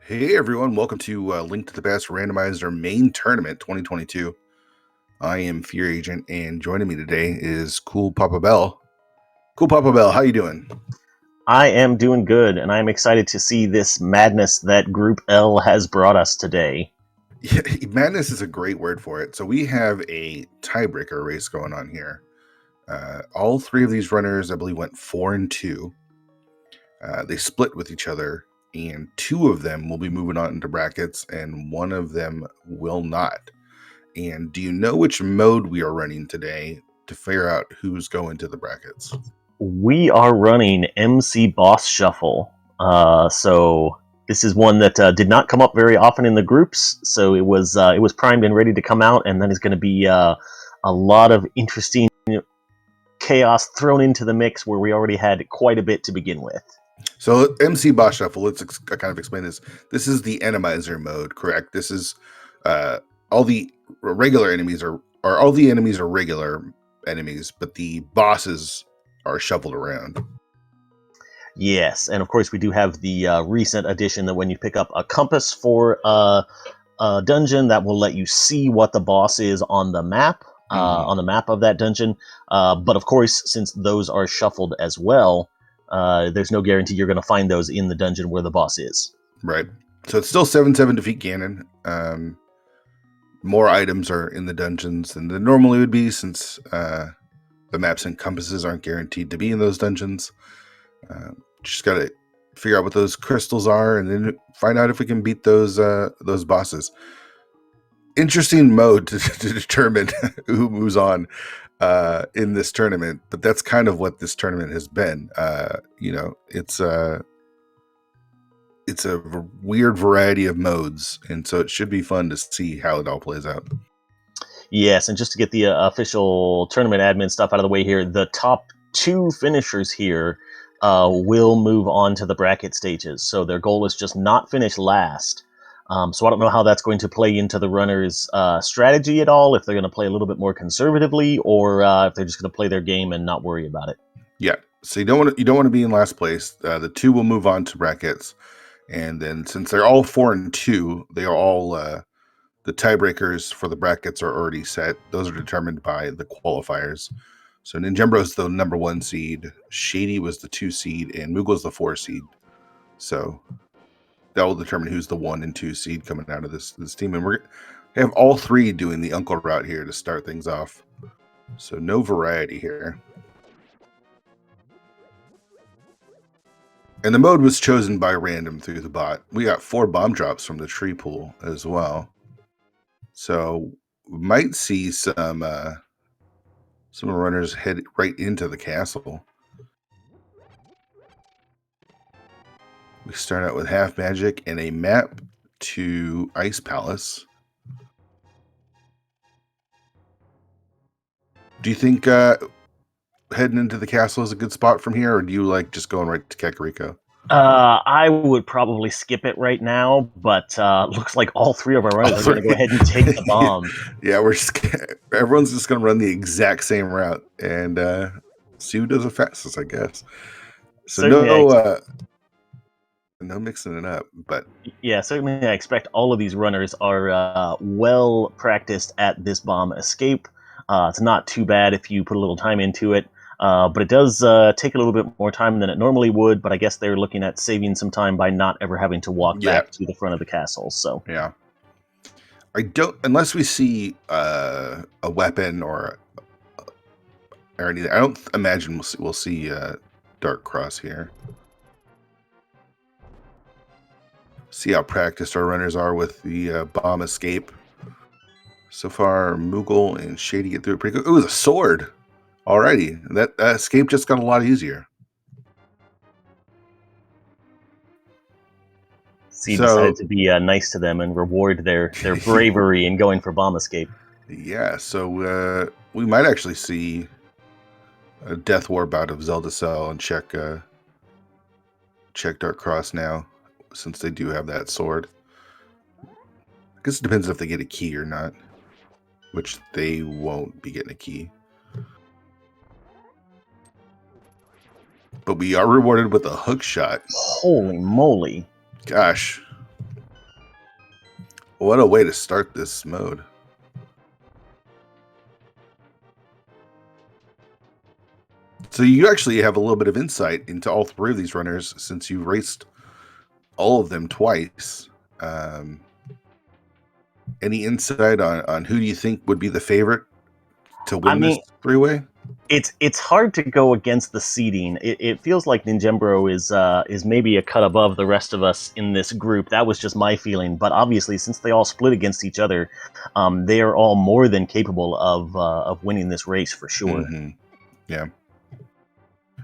Hey everyone, welcome to Link to the Past Randomizer Main Tournament 2022. I am Fear Agent, and joining me today is Cool Papa Bell. Cool Papa Bell, how you doing? I am doing good, and I'm excited to see this madness that Group L has brought us today. Yeah, madness is a great word for it. So we have a tiebreaker race going on here. All three of these runners, I believe, went 4-2. They split with each other, and two of them will be moving on into brackets, and one of them will not. And do you know which mode we are running today to figure out who's going to the brackets? We are running MC Boss Shuffle. So this is one that did not come up very often in the groups. So it was primed and ready to come out, and then is going to be a lot of interesting chaos thrown into the mix where we already had quite a bit to begin with. So MC Boss Shuffle, let's kind of explain this. This is the Randomizer mode, correct? This is all the regular enemies are all the enemies are regular enemies, but the bosses are shuffled around. Yes, and of course we do have the recent addition that when you pick up a compass for a dungeon, that will let you see what the boss is on the map, on the map of that dungeon. But of course, since those are shuffled as well, there's no guarantee you're going to find those in the dungeon where the boss is. Right. So it's still 7-7 defeat Ganon. More items are in the dungeons than there normally would be, since the maps and compasses aren't guaranteed to be in those dungeons. Just got to figure out what those crystals are, and then find out if we can beat those bosses. Interesting mode to determine who moves on in this tournament, but that's kind of what this tournament has been. It's a weird variety of modes, and so it should be fun to see how it all plays out. Yes, and just to get the official tournament admin stuff out of the way here, the top two finishers here will move on to the bracket stages. So their goal is just not finish last. So I don't know how that's going to play into the runners' strategy at all, if they're going to play a little bit more conservatively, or if they're just going to play their game and not worry about it. Yeah, so you don't want to be in last place. The two will move on to brackets, and then since they're all 4-2, they are all the tiebreakers for the brackets are already set. Those are determined by the qualifiers. So Ninjembro is the number 1 seed, Shady was the 2 seed, and Moogle's the 4 seed. So that will determine who's the 1 and 2 seed coming out of this team. And we have all three doing the uncle route here to start things off. So no variety here. And the mode was chosen by random through the bot. We got 4 bomb drops from the tree pool as well. So we might see some runners head right into the castle. We start out with half magic and a map to Ice Palace. Do you think heading into the castle is a good spot from here, or do you like just going right to Kakariko? I would probably skip it right now, but looks like all three of our runners are going to go ahead and take the bomb. Yeah, everyone's just going to run the exact same route and see who does it fastest, I guess. So certainly no mixing it up, but yeah, certainly I expect all of these runners are well practiced at this bomb escape. It's not too bad if you put a little time into it. But it does take a little bit more time than it normally would, but I guess they're looking at saving some time by not ever having to walk back to the front of the castle. So yeah, unless we see a weapon or anything, I don't imagine we'll see Dark Cross here. See how practiced our runners are with the bomb escape. So far, Moogle and Shady get through it pretty good. It was a sword. Alrighty, that escape just got a lot easier. C decided to be nice to them and reward their bravery in going for bomb escape. Yeah, so we might actually see a Death War bout of Zelda Cell and check Dark Cross now, since they do have that sword. I guess it depends if they get a key or not, which they won't be getting a key. But we are rewarded with a hook shot. Holy moly. Gosh. What a way to start this mode. So you actually have a little bit of insight into all three of these runners since you raced all of them twice. Any insight on who do you think would be the favorite to win this three-way? It's hard to go against the seeding. It feels like ninjembro is maybe a cut above the rest of us in this group. That was just my feeling. But obviously, since they all split against each other, they are all more than capable of winning this race for sure. Mm-hmm. Yeah.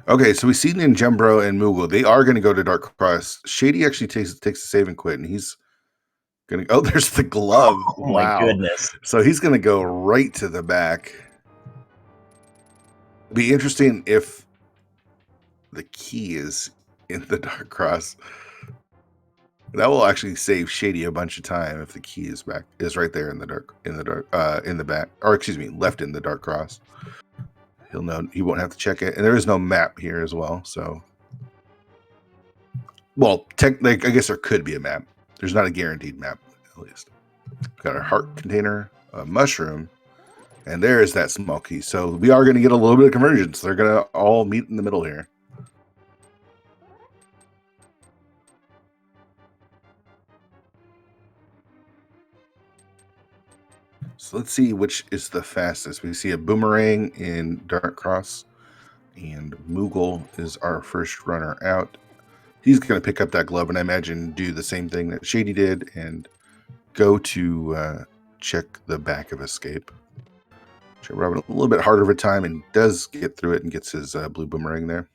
Okay, so we see ninjembro and Moogle. They are going to go to Dark Cross. Shady actually takes a save and quit, and he's going to. Oh, there's the glove. Oh Wow. my goodness! So he's going to go right to the back. Be interesting if the key is in the Dark Cross. That will actually save Shady a bunch of time if the key is right there in the back, or excuse me, left in the Dark Cross. He'll know, he won't have to check it, and there is no map here as well. So, well, I guess there could be a map. There's not a guaranteed map, at least. We've got our heart container, a mushroom, and there is that small key. So we are going to get a little bit of convergence. They're going to all meet in the middle here. So let's see which is the fastest. We see a boomerang in Dark Cross, and Moogle is our first runner out. He's going to pick up that glove and I imagine do the same thing that Shady did and go to check the back of escape. Robin a little bit harder of a time and does get through it and gets his blue boomerang there.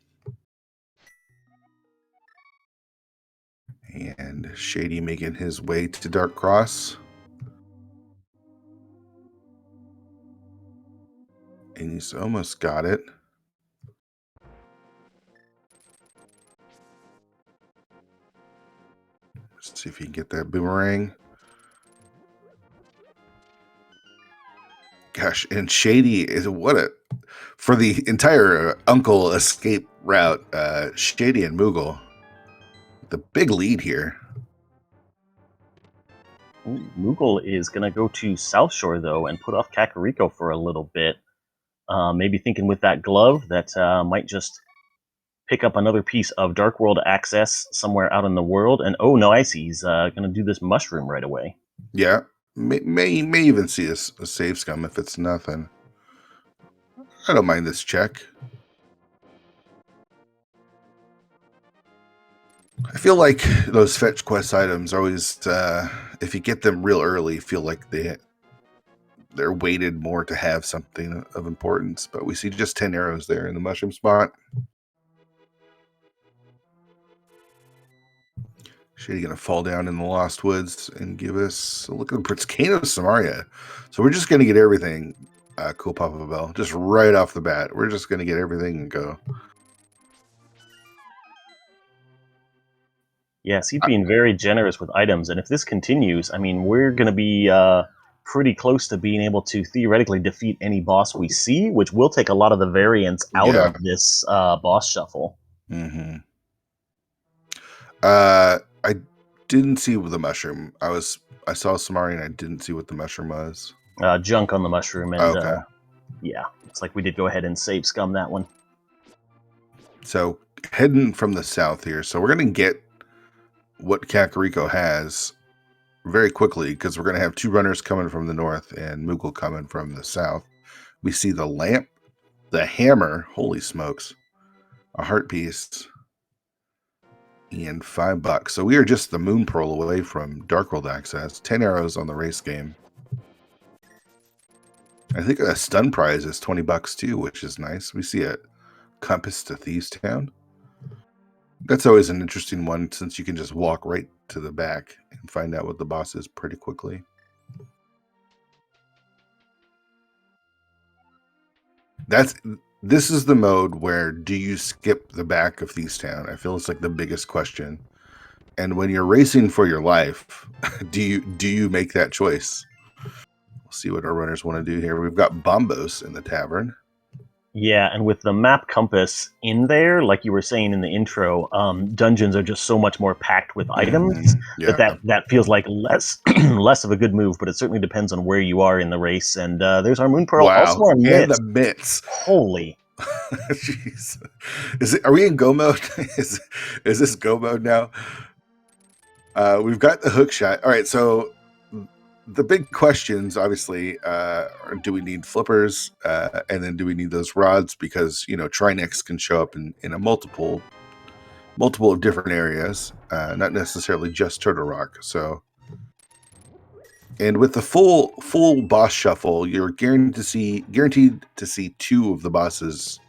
And Shady making his way to Dark Cross. And he's almost got it. Let's see if he can get that boomerang. Gosh, and Shady is for the entire Uncle escape route, Shady and Moogle, the big lead here. Ooh, Moogle is going to go to South Shore, though, and put off Kakariko for a little bit. Maybe thinking with that glove that might just pick up another piece of Dark World access somewhere out in the world. And oh no, I see he's going to do this mushroom right away. Yeah, may even see a save scum if it's nothing. I don't mind this check. I feel like those fetch quest items are always, if you get them real early, feel like they're weighted more to have something of importance. But we see just 10 arrows there in the mushroom spot. Shady gonna fall down in the Lost Woods and give us a look at Pritzkano Samaria. So we're just gonna get everything. Cool Papa Bell, just right off the bat. We're just gonna get everything and go. Yes, he's being very generous with items, and if this continues, I mean, we're going to be pretty close to being able to theoretically defeat any boss we see, which will take a lot of the variance out of this boss shuffle. Mm-hmm. I didn't see the mushroom. I saw Samari and I didn't see what the mushroom was. Junk on the mushroom, and yeah, looks like we did go ahead and save scum that one. So heading from the south here, so we're gonna get what Kakariko has very quickly because we're gonna have two runners coming from the north and Moogle coming from the south. We see the lamp, the hammer, holy smokes, a heart piece, and $5. So we are just the moon pearl away from Dark World access. 10 arrows on the race game. I think a stun prize is $20 too, which is nice. We see a compass to Thieves Town. That's always an interesting one since you can just walk right to the back and find out what the boss is pretty quickly. This is the mode where do you skip the back of Thieves Town? I feel it's like the biggest question. And when you're racing for your life, do you make that choice? We'll see what our runners want to do here. We've got Bombos in the tavern. Yeah, and with the map compass in there, like you were saying in the intro, dungeons are just so much more packed with items Yeah. that feels like less less of a good move. But it certainly depends on where you are in the race. And there's our Moon Pearl, also Wow. our And the mitts. mitts. Holy, Jeez. Are we in go mode? is this go mode now? We've got the hook shot. All right, so the big questions, obviously, are do we need flippers, and then do we need those rods? Because Trinex can show up in a multiple of different areas, not necessarily just Turtle Rock. So, and with the full boss shuffle, you're guaranteed to see two of the bosses,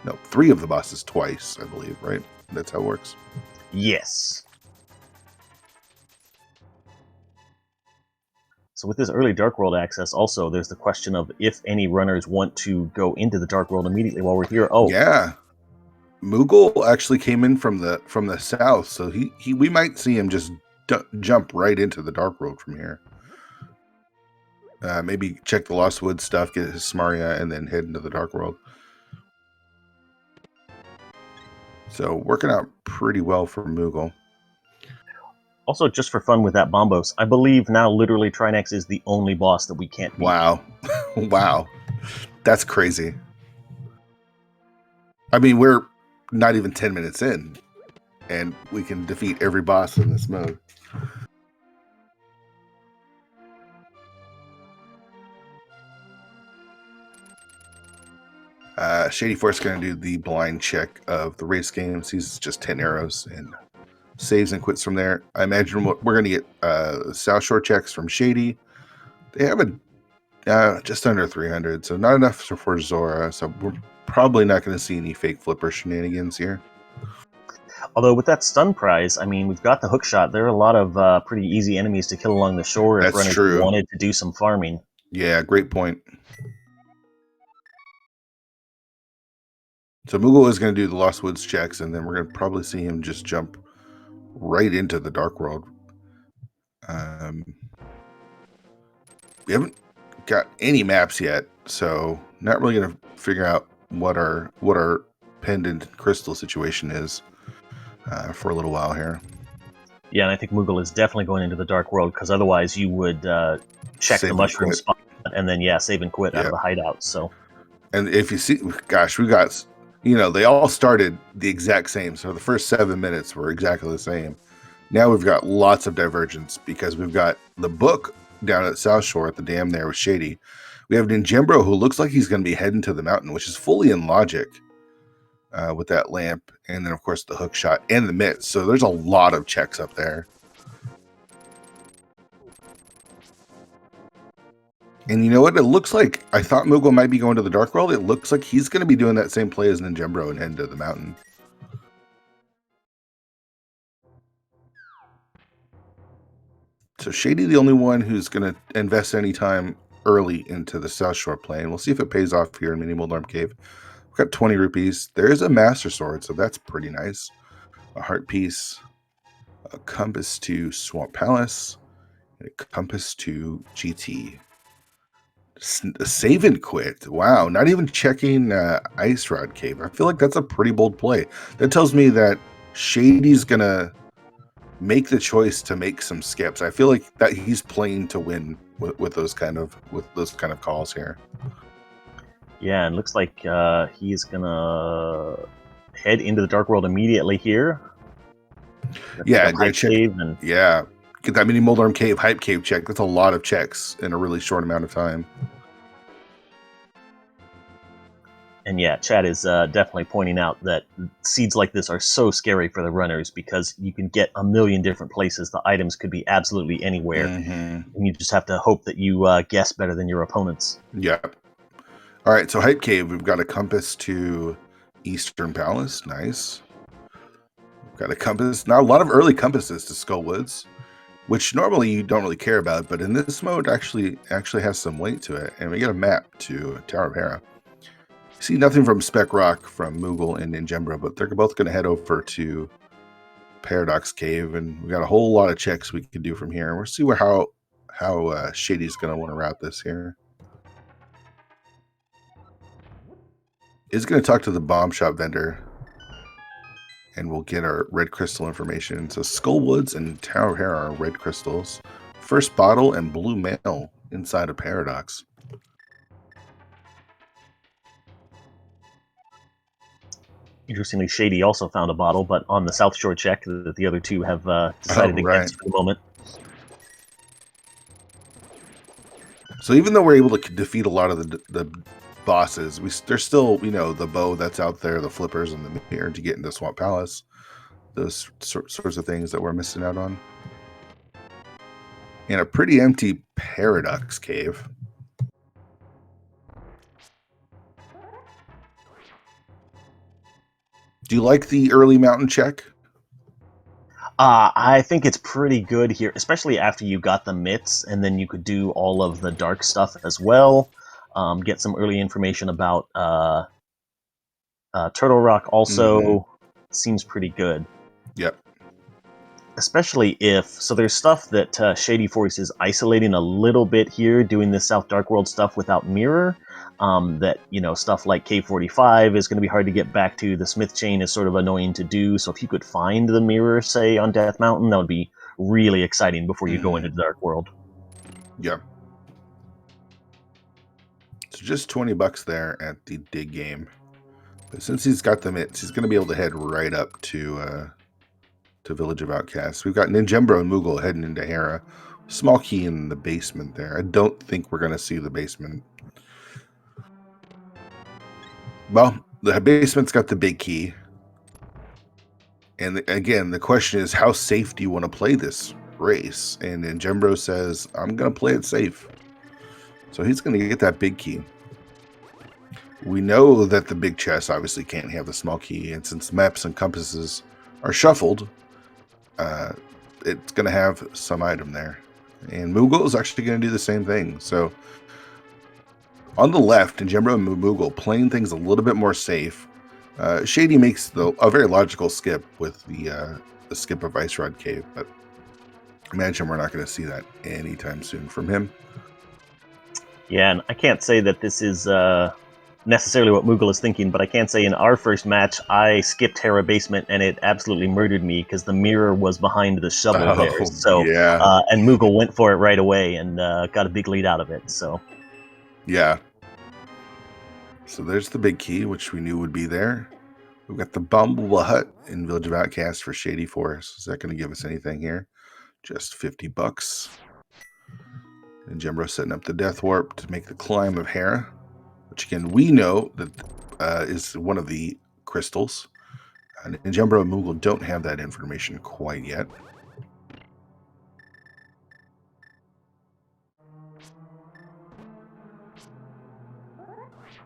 no, three of the bosses twice, I believe. Right? That's how it works. yes. So with this early Dark World access, also there's the question of if any runners want to go into the Dark World immediately while we're here. Oh, Yeah. Moogle actually came in from the south, so we might see him just jump right into the Dark World from here. Maybe check the Lost Woods stuff, get his Smaria, and then head into the Dark World. So working out pretty well for Moogle. also, just for fun with that Bombos, I believe now literally Trinex is the only boss that we can't beat. Wow. Wow. That's crazy. I mean, we're not even 10 minutes in, and we can defeat every boss in this mode. Shadyforce is going to do the blind check of the race games. He's just 10 arrows and saves and quits from there. I imagine we're going to get South Shore checks from Shady. They have just under 300, so not enough for Zora. So we're probably not going to see any fake flipper shenanigans here. Although with that stun prize, I mean, we've got the hook shot. There are a lot of pretty easy enemies to kill along the shore if That's runners true. wanted to do some farming. Yeah, great point. So Moogle is going to do the Lost Woods checks, and then we're going to probably see him just jump right into the Dark World. We haven't got any maps yet, so not really going to figure out what our pendant crystal situation is for a little while here. Yeah, and I think Moogle is definitely going into the Dark World, because otherwise you would check Save the and mushroom quit. spot and then, save and quit out of the hideout. So, and if you see, gosh, we got, they all started the exact same. So the first 7 minutes were exactly the same. Now we've got lots of divergence because we've got the book down at South Shore at the dam there with Shady. We have Ninjembro, who looks like he's going to be heading to the mountain, which is fully in logic with that lamp. And then, of course, the hook shot and the mitts. So there's a lot of checks up there. And you know what? It looks like I thought Moogle might be going to the Dark World. It looks like he's going to be doing that same play as Ninjembro and heading to the mountain. So Shady, the only one who's going to invest any time early into the South Shore play. And we'll see if it pays off here in Mini Moldarm Cave. We've got 20 rupees. There is a Master Sword, so that's pretty nice. A Heart Piece, a Compass to Swamp Palace, and a Compass to GT. A Save and Quit. Wow, not even checking Ice Rod Cave. I feel like that's a pretty bold play. That tells me that Shady's going to make the choice to make some skips. I feel like that he's playing to win with those kind of calls here. yeah, and looks like he's gonna head into the Dark World immediately here. Yeah, great check. And yeah, get that Mini Moldarm Cave Hype Cave check. That's a lot of checks in a really short amount of time. And yeah, Chad is definitely pointing out that seeds like this are so scary for the runners because you can get a million different places. The items could be absolutely anywhere. And you just have to hope that you guess better than your opponents. Yeah. All right, so Hype Cave, we've got a compass to Eastern Palace. Nice. We've got a compass. Now, a lot of early compasses to Skullwoods, which normally you don't really care about, but in this mode actually has some weight to it. And we get a map to Tower of Hera. See nothing from Spec Rock, from Moogle and Ninjembro, but they're both going to head over to Paradox Cave, and we got a whole lot of checks we can do from here. We'll see how Shady's going to want to route this here. is going to talk to the bomb shop vendor, and we'll get our red crystal information. So Skullwoods and Tower Hair are red crystals. First bottle and blue mail inside a paradox. Interestingly, Shady also found a bottle, but on the South Shore check that the other two have decided Oh, right. against for the moment. So even though we're able to defeat a lot of the bosses, there's still, you know, the bow that's out there, the flippers, and the mirror to get into Swamp Palace. Those sorts of things that we're missing out on. And a pretty empty paradox cave. Do you like the early mountain check? I think it's pretty good here, especially after you got the mitts, and then you could do all of the dark stuff as well. Get some early information about Turtle Rock also seems pretty good. Yep. Especially if, so there's stuff that Shadyforce is isolating a little bit here, doing this South Dark World stuff without mirror. That, you know, stuff like K45 is going to be hard to get back to. The Smith Chain is sort of annoying to do. So if you could find the mirror, say, on Death Mountain, that would be really exciting before you go into the Dark World. Yeah. So just $20 there at the dig game. But since he's got the mitts, he's going to be able to head right up to Village of Outcasts. We've got Ninjembro and Moogle heading into Hera. Small key in the basement there. I don't think we're going to see the basement. Well, the basement's got the big key. And again, the question is, how safe do you want to play this race? And Ninjembro says, I'm going to play it safe. So he's going to get that big key. We know that the big chest obviously can't have the small key. And since maps and compasses are shuffled, it's going to have some item there. And Moogle is actually going to do the same thing. So on the left, Ninjembro and Moogle playing things a little bit more safe. Shady makes a very logical skip with the skip of Ice Rod Cave, but imagine we're not going to see that anytime soon from him. Yeah, and I can't say that this is necessarily what Moogle is thinking, but I can say in our first match, I skipped Hera Basement, and it absolutely murdered me because the mirror was behind the shovel there. So, yeah. And Moogle went for it right away and got a big lead out of it. So, yeah. So there's the big key, which we knew would be there. We've got the Bumble Hut in Village of Outcasts for Shadyforce. Is that going to give us anything here? Just $50. And Jembro setting up the Death Warp to make the climb of Hera, which again we know that is one of the crystals. And Jembro and Moogle don't have that information quite yet.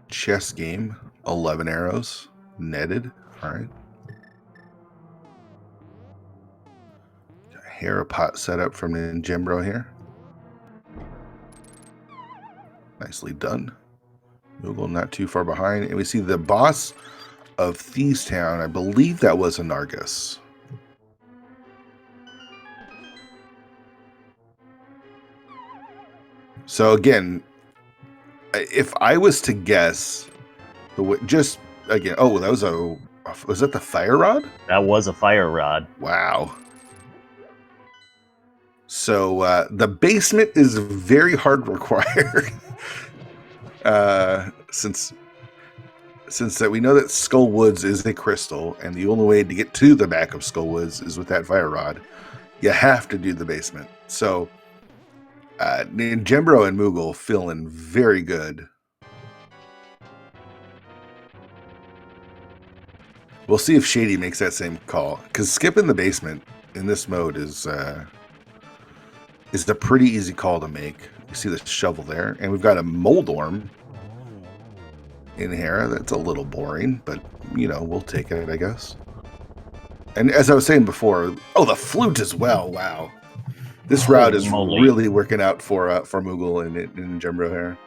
Chess game, 11 arrows, netted. All right. Got a Hera pot set up from Ninjembro here. Nicely done. Moogle not too far behind. And we see the boss of Thieves Town. I believe that was Anargus. So again, if I was to guess, just again, oh, that was that the fire rod? that was a fire rod. Wow. So the basement is very hard required. Since that we know that Skull Woods is a crystal, and the only way to get to the back of Skull Woods is with that fire rod, you have to do the basement. So Ninjembro and Moogle feeling very good. We'll see if Shady makes that same call, because skipping the basement in this mode is a pretty easy call to make. You see the shovel there, and we've got a Moldorm in Hera. That's a little boring, but you know, we'll take it, I guess. And as I was saying before, oh, the flute as well. Wow, this route is really working out for Moogle and Jembro here.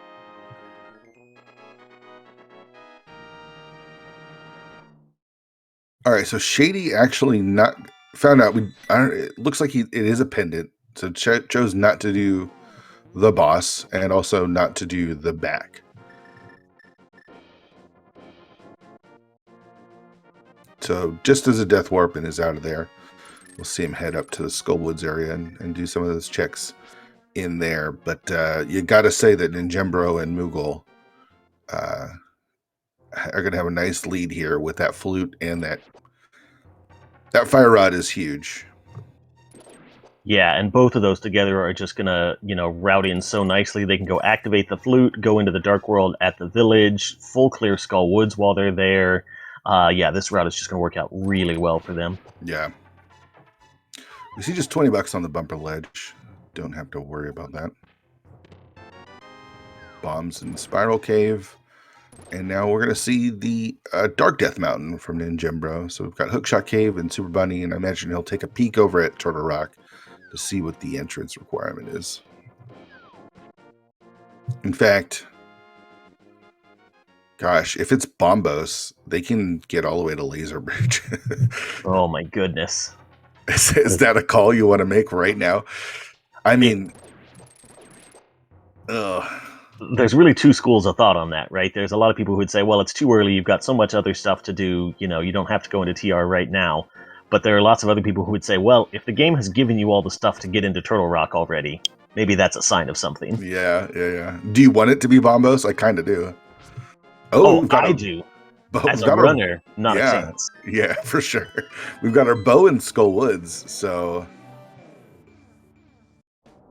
All right, so Shady actually not found out. It looks like it is a pendant, so chose not to do the boss and also not to do the back. So just as a Death Warpin is out of there, we'll see him head up to the Skullwoods area and do some of those checks in there. But you got to say that Ninjembro and Moogle are going to have a nice lead here with that flute, and that fire rod is huge. Yeah, and both of those together are just gonna, route in so nicely. They can go activate the flute, go into the Dark World at the village, full clear Skull Woods while they're there. Yeah, this route is just gonna work out really well for them. Yeah. We see just $20 on the bumper ledge. Don't have to worry about that. Bombs in Spiral Cave. And now we're going to see the Dark Death Mountain from Ninjembro. So we've got Hookshot Cave and Super Bunny, and I imagine he'll take a peek over at Turtle Rock to see what the entrance requirement is. In fact, gosh, if it's Bombos, they can get all the way to Laser Bridge. Oh my goodness. Is that a call you want to make right now? I mean, there's really two schools of thought on that, right? There's a lot of people who would say, well, it's too early, you've got so much other stuff to do, you don't have to go into TR right now. But there are lots of other people who would say, well, if the game has given you all the stuff to get into Turtle Rock already, maybe that's a sign of something. Yeah. Do you want it to be Bombos? I kind of do. Oh, I do. As a runner, not a chance. Yeah, for sure. We've got our bow in Skull Woods, so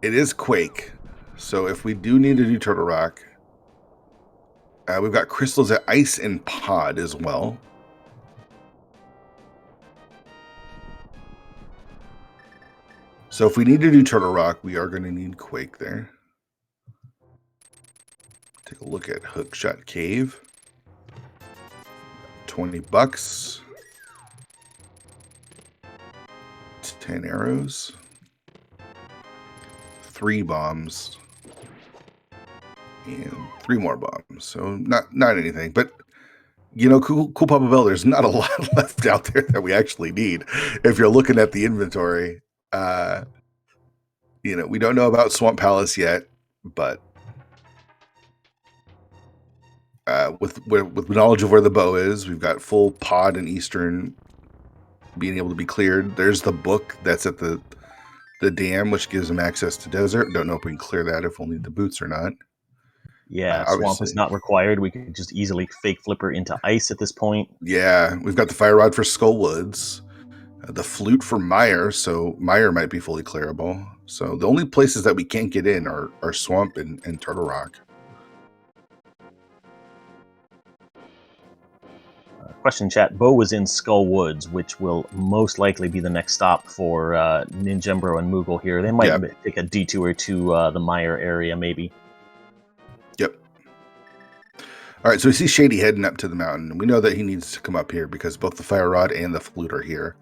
it is Quake. So if we do need to do Turtle Rock, we've got crystals at Ice and Pod as well. So if we need to do Turtle Rock, we are going to need Quake there. Take a look at Hookshot Cave. $20. 10 arrows. 3 bombs. And 3 more bombs. So not anything. But, cool Papa Bell, there's not a lot left out there that we actually need. If you're looking at the inventory, we don't know about Swamp Palace yet, but with knowledge of where the bow is, we've got full Pod and Eastern being able to be cleared. There's the book that's at the dam, which gives them access to desert. Don't know if we can clear that, if we'll need the boots or not. Yeah, Swamp is not required. We could just easily fake flipper into ice at this point. Yeah, we've got the Fire Rod for Skull Woods, the flute for Mire, so Mire might be fully clearable. So the only places that we can't get in are Swamp and Turtle Rock. Question chat, Bo was in Skull Woods, which will most likely be the next stop for Ninjembro and Moogle here. They might take a detour to the Mire area, maybe. Yep. All right, so we see Shady heading up to the mountain. We know that he needs to come up here because both the Fire Rod and the flute are here.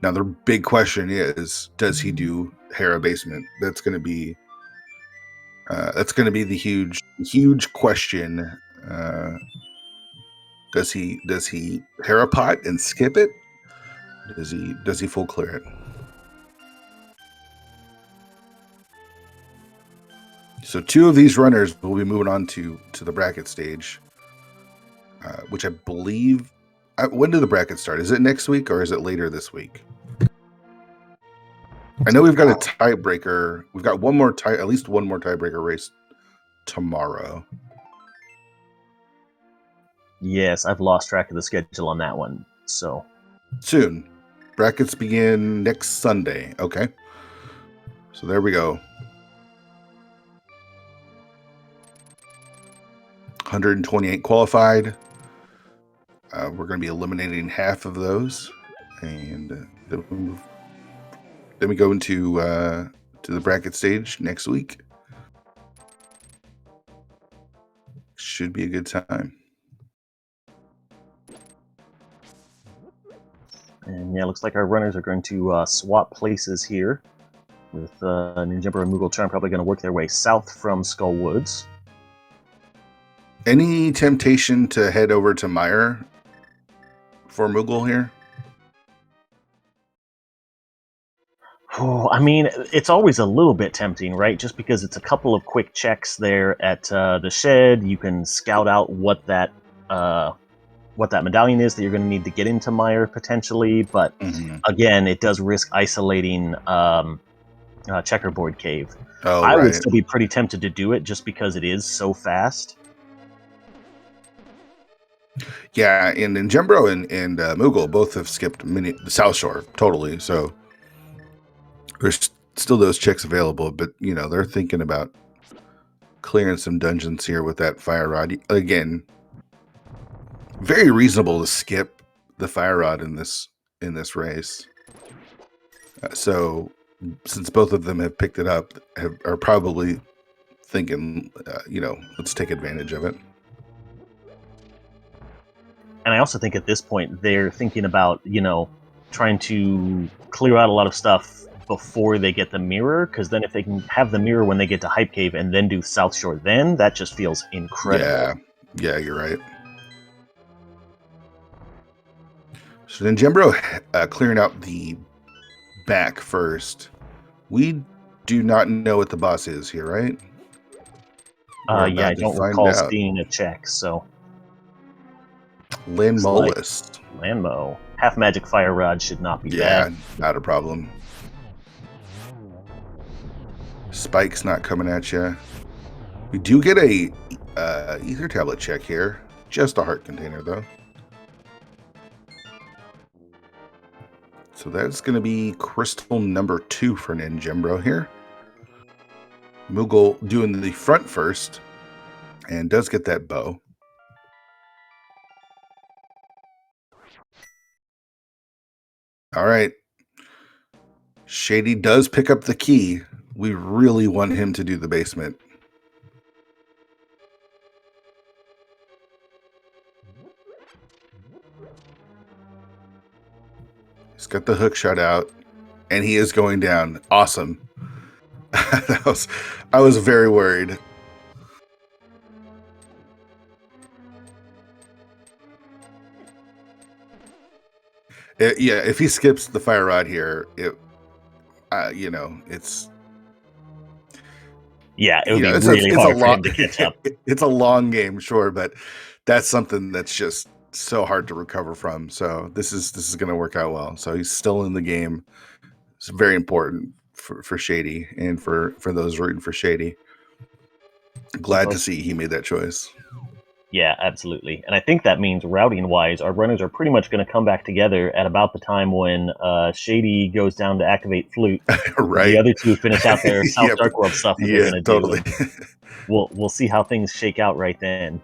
Now, the big question is, does he do Hera Basement? That's going to be the huge question. Does he Hera Pot and skip it? Does he full clear it? So 2 of these runners will be moving on to the bracket stage, which I believe. When do the brackets start? Is it next week or is it later this week? I know we've got a tiebreaker. We've got at least one more tiebreaker race tomorrow. Yes, I've lost track of the schedule on that one. So soon. Brackets begin next Sunday. Okay. So there we go. 128 qualified. We're going to be eliminating half of those, and then we go into to the bracket stage next week. Should be a good time. And yeah, looks like our runners are going to swap places here, with Ninjembro and mooglecharm probably going to work their way south from Skull Woods. Any temptation to head over to Mire for Moogle here? Oh, I mean, it's always a little bit tempting, right? Just because it's a couple of quick checks there at the shed. You can scout out what that what that medallion is that you're going to need to get into Mire potentially, but again, it does risk isolating Checkerboard Cave. Oh, I would right. still be pretty tempted to do it just because it is so fast. Yeah, and ninjembro and Moogle both have skipped the South Shore totally. So there's still those checks available, but you know they're thinking about clearing some dungeons here with that fire rod. Again, very reasonable to skip the fire rod in this race. So since both of them have picked it up, are probably thinking, you know, let's take advantage of it. And I also think at this point they're thinking about, you know, trying to clear out a lot of stuff before they get the mirror, because then if they can have the mirror when they get to Hype Cave and then do South Shore, then that just feels incredible. Yeah, you're right. So ninjembro clearing out the back first. We do not know what the boss is here, right? Yeah, I don't recall seeing a check, so... Landmolus. Landmo. Half magic fire rod should not be bad. Yeah, not a problem. Spike's not coming at you. We do get a ether tablet check here. Just a heart container, though. So that's going to be crystal number 2 for ninjembro here. Moogle doing the front first, and does get that bow. All right. Shady does pick up the key. We really want him to do the basement. He's got the hook shot out, and he is going down. Awesome. I was very worried. Yeah, if he skips the fire rod here, you know, it's... Yeah, it would be really hard for him to catch up. It's a long game, sure, but that's something that's just so hard to recover from. So this is going to work out well. So he's still in the game. It's very important for Shady and for those rooting for Shady. Glad to see he made that choice. Yeah, absolutely. And I think that means routing-wise, our runners are pretty much going to come back together at about the time when Shady goes down to activate Flute. Right. The other two finish out their South Dark World stuff that they're going to totally. do. We'll see how things shake out right then.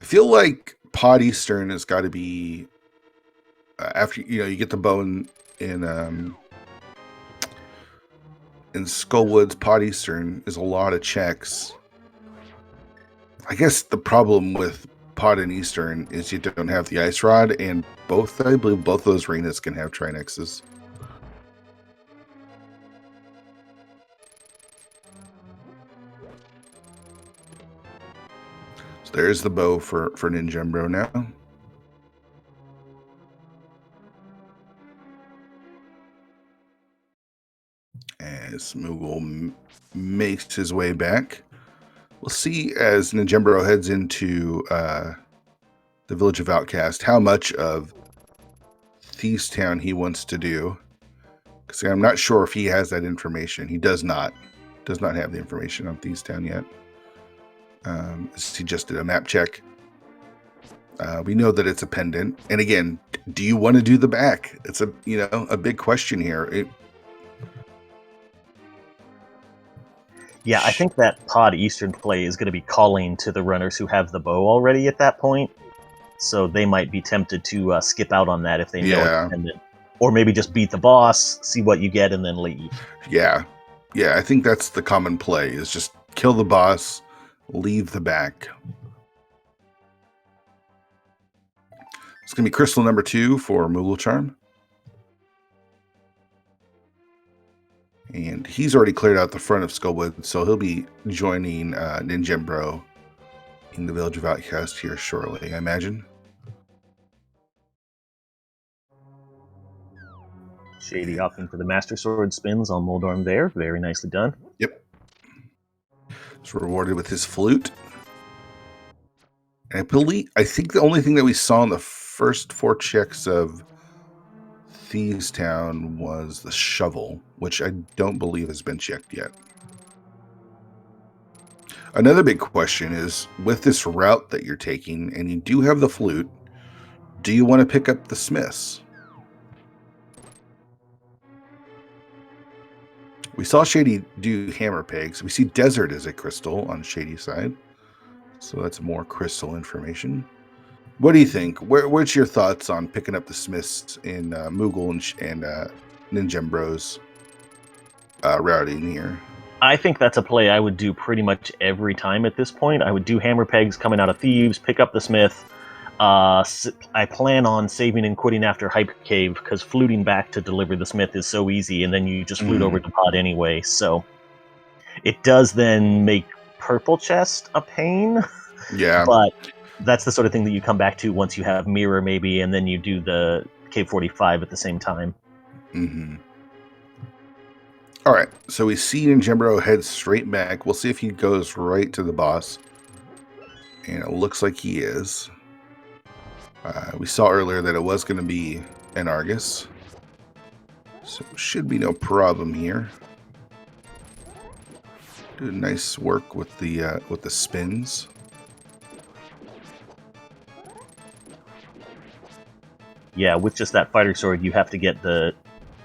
I feel like Pod Eastern has got to be after you get the bow in Skullwoods. Pod Eastern is a lot of checks. I guess the problem with Pod and Eastern is you don't have the ice rod, and I believe both of those arenas can have Trinexes. So there's the bow for ninjembro now. As Moogle makes his way back. We'll see as ninjembro heads into the Village of Outcast how much of Thieves Town he wants to do. Because I'm not sure if he has that information. He does not have the information on Thieves Town yet. He just did a map check. We know that it's a pendant. And again, do you want to do the back? It's a big question here. Yeah, I think that Pod Eastern play is going to be calling to the runners who have the bow already at that point. So they might be tempted to skip out on that if they know it's pendant. Or maybe just beat the boss, see what you get, and then leave. Yeah, I think that's the common play, is just kill the boss, leave the back. It's going to be crystal number 2 for mooglecharm. And he's already cleared out the front of Skullwood, so he'll be joining ninjembro in the Village of Outcast here shortly, I imagine. Shady opting for the Master Sword spins on Moldorm there. Very nicely done. Yep. It's rewarded with his flute. I think the only thing that we saw in the first 4 checks of Thieves Town was the shovel, which I don't believe has been checked yet. Another big question is, with this route that you're taking, and you do have the flute, do you want to pick up the smiths? We saw Shady do hammer pegs. We see desert as a crystal on Shady's side. So that's more crystal information. What do you think? What's your thoughts on picking up the smiths in Moogle and ninjembro's routing here? I think that's a play I would do pretty much every time at this point. I would do hammer pegs coming out of Thieves, pick up the smith. I plan on saving and quitting after Hype Cave because fluting back to deliver the smith is so easy, and then you just flute over to pod anyway. So it does then make purple chest a pain. Yeah. But that's the sort of thing that you come back to once you have mirror maybe, and then you do the Cave 45 at the same time. Mm-hmm. All right, so we see Ninjembro head straight back. We'll see if he goes right to the boss. And it looks like he is. We saw earlier that it was going to be an Argus. So should be no problem here. Do nice work with the spins. Yeah, with just that fighter sword, you have to get the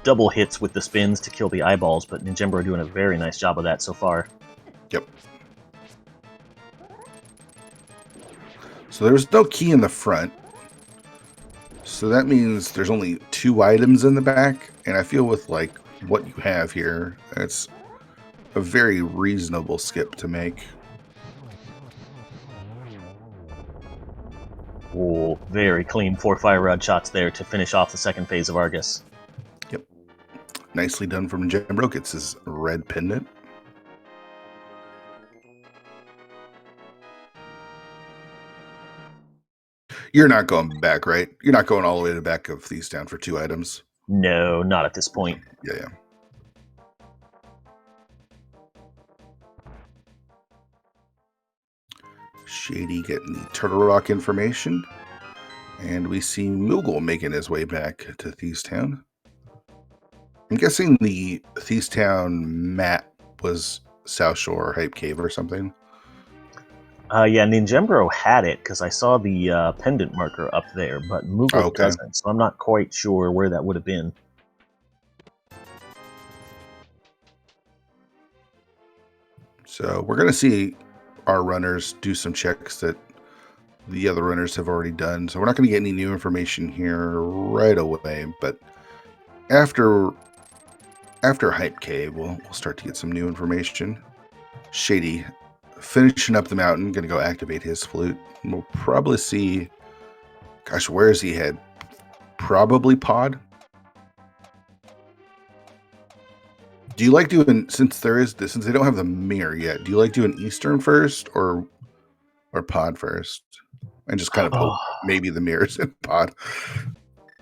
double hits with the spins to kill the eyeballs, but Ninjembro are doing a very nice job of that so far. Yep. So there's no key in the front. So that means there's only 2 items in the back, and I feel with like what you have here, it's a very reasonable skip to make. Oh, very clean 4 fire rod shots there to finish off the second phase of Argus. Yep. Nicely done from Ninjembro. Gets his red pendant. You're not going back, right? You're not going all the way to the back of Thieves Town for 2 items. No, not at this point. Yeah. Shady getting the Turtle Rock information. And we see Moogle making his way back to Thieves Town. I'm guessing the Thieves Town map was South Shore Hype Cave or something. Yeah, Ninjembro had it because I saw the pendant marker up there, but Moogle doesn't, so I'm not quite sure where that would have been. So we're going to see our runners do some checks that the other runners have already done. So we're not going to get any new information here right away, but after Hype Cave, we'll start to get some new information. Shady finishing up the mountain, going to go activate his flute. And we'll probably see, gosh, where is he head? Probably pod. Do you like doing, since they don't have the mirror yet, do you like doing Eastern first or pod first? And just kind of hope maybe the mirror's in pod.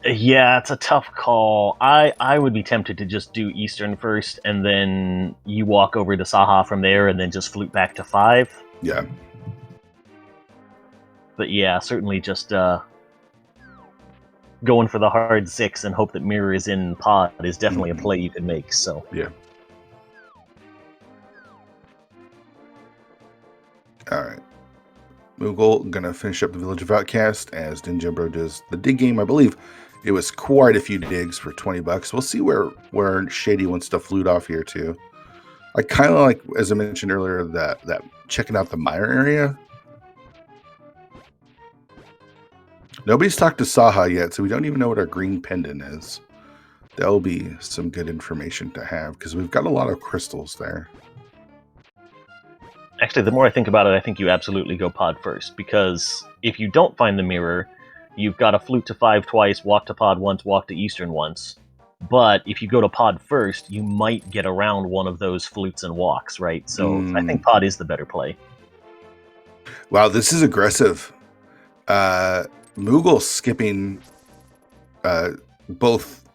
Yeah, it's a tough call. I would be tempted to just do Eastern first, and then you walk over to Saha from there, and then just flute back to 5. Yeah. But yeah, certainly just going for the hard 6 and hope that mirror is in pod is definitely a play you could make. So yeah. All right. Moogle gonna finish up the Village of Outcast as Ninjembro does the dig game. I believe it was quite a few digs for $20. We'll see where Shady wants to flute off here too. I kind of like, as I mentioned earlier, that checking out the mire area. Nobody's talked to Saha yet, so we don't even know what our green pendant is. That'll be some good information to have because we've got a lot of crystals there. Actually, the more I think about it, I think you absolutely go pod first, because if you don't find the mirror, you've got to flute to 5 twice, walk to pod once, walk to Eastern once. But if you go to pod first, you might get around one of those flutes and walks, right? So I think pod is the better play. Wow, this is aggressive. Moogle skipping both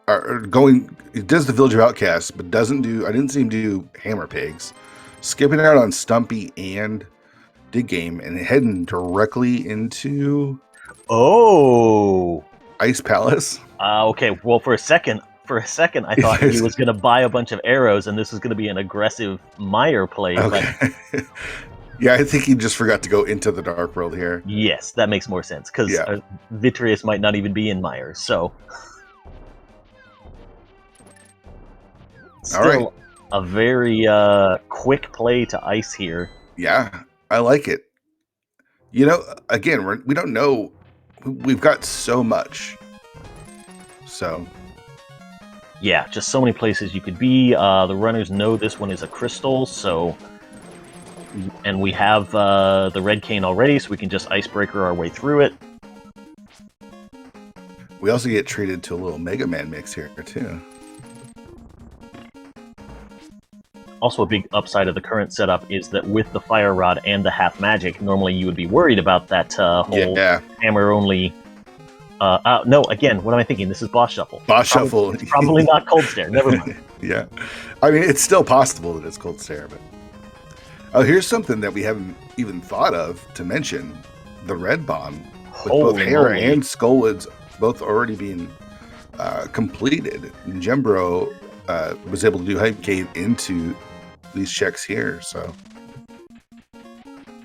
are going, it does the Village of Outcasts, but doesn't do, I didn't see him do hammer pigs. Skipping out on Stumpy and dig game and heading directly into Ice Palace. Okay. Well, for a second, I thought he was going to buy a bunch of arrows, and this was going to be an aggressive Mire play. Okay. But yeah, I think he just forgot to go into the Dark World here. Yes, that makes more sense because Vitreous might not even be in Mire. So, still a very quick play to ice here. Yeah, I like it. You know, again, we don't know. We've got so much. So, yeah, just so many places you could be. The runners know this one is a crystal, so, and we have the red cane already, so we can just icebreaker our way through it. We also get treated to a little Mega Man mix here too. Also, a big upside of the current setup is that with the Fire Rod and the Half Magic, normally you would be worried about that whole hammer only. No, again, what am I thinking? This is Boss Shuffle. Shuffle. Probably not Cold Stare. Never mind. Yeah. I mean, it's still possible that it's Cold Stare, but... Oh, here's something that we haven't even thought of to mention. The Red Bomb. With both Hera and Skullwoods both already being completed. Ninjembro was able to do Hype Cave into these checks here, so...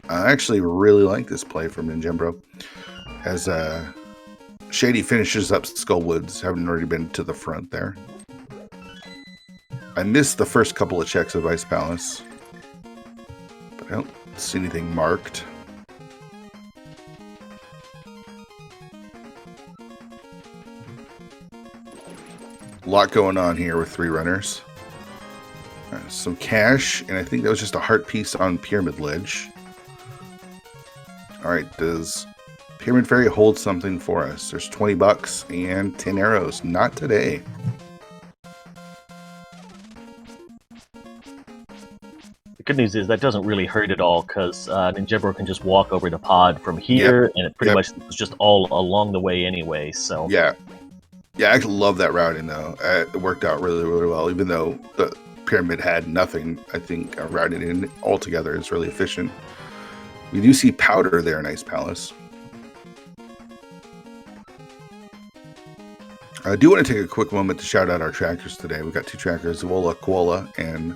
I actually really like this play from Ninjembro. As... Shady finishes up Skullwoods, having already been to the front there. I missed the first couple of checks of Ice Palace, but I don't see anything marked. A lot going on here with 3 runners. Some cash, and I think that was just a heart piece on Pyramid Ledge. Alright, does Pyramid Fairy hold something for us? There's 20 bucks and 10 arrows. Not today. The good news is that doesn't really hurt at all because Ninjembro can just walk over to Pod from here, and it pretty much was just all along the way anyway. So yeah, I actually love that routing though. It worked out really, really well. Even though the Pyramid had nothing, I think routing in altogether is really efficient. We do see Powder there in Ice Palace. I do want to take a quick moment to shout out our trackers today. We've got 2 trackers, Wola Koala and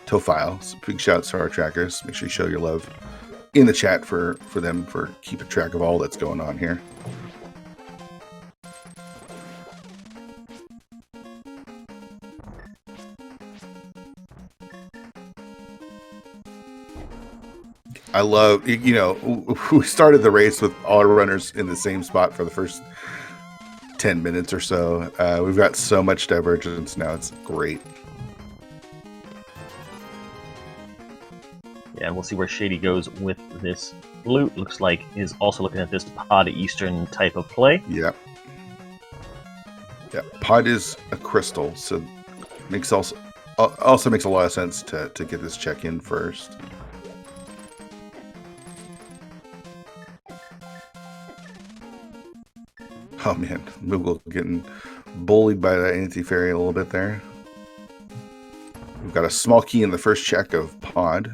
Tofile. So big shouts to our trackers. Make sure you show your love in the chat for them for keeping track of all that's going on here. I love, you know, we started the race with all our runners in the same spot for the first 10 minutes or so. We've got so much divergence now. It's great. Yeah, and we'll see where Shady goes with this loot. Looks like is also looking at this Pod Eastern type of play. Yeah. Yeah, Pod is a crystal, so makes also makes a lot of sense to get this check in first. Oh man, Moogle getting bullied by that anti-fairy a little bit there. We've got a small key in the first check of Pod.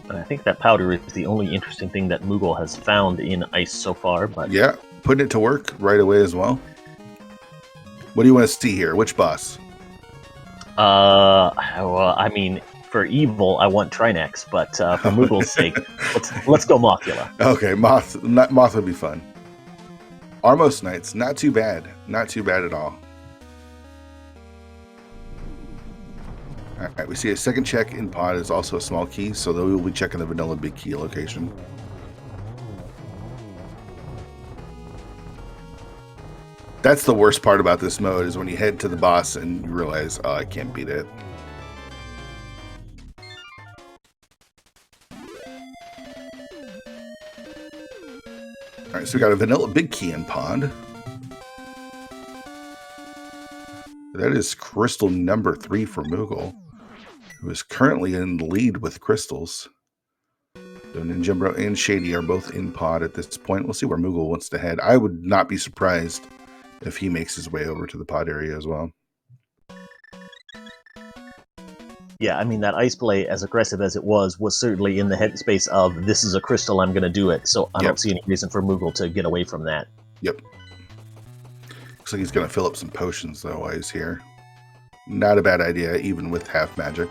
And I think that powder is the only interesting thing that Moogle has found in Ice so far. But yeah, putting it to work right away as well. What do you want to see here? Which boss? Well, I mean, for evil, I want Trinex, but for Moogle's sake, let's go Mothula. Okay, Moth would be fun. Armos Knights, not too bad. Not too bad at all. Alright, we see a second check in Pod is also a small key, so we will be checking the vanilla big key location. That's the worst part about this mode, is when you head to the boss and you realize, oh, I can't beat it. Alright, so we got a vanilla big key in Pod. That is crystal number 3 for Moogle, who is currently in the lead with crystals. So Ninjembro and Shady are both in Pod at this point. We'll see where Moogle wants to head. I would not be surprised if he makes his way over to the pod area as well. Yeah, I mean, that ice play, as aggressive as it was certainly in the headspace of, this is a crystal, I'm going to do it. So I don't see any reason for Moogle to get away from that. Yep. Looks like he's going to fill up some potions, though, while he's here. Not a bad idea, even with half magic.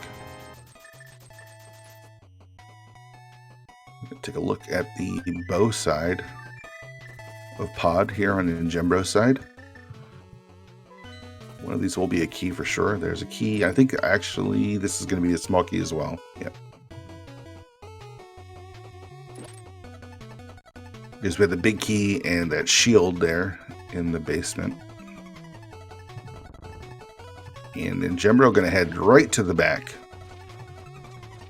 Take a look at the bow side of pod here on the ninjembro side. One of these will be a key for sure. There's a key. I think actually this is going to be a small key as well. Yep. Because we have the big key and that shield there in the basement. And ninjembro going to head right to the back.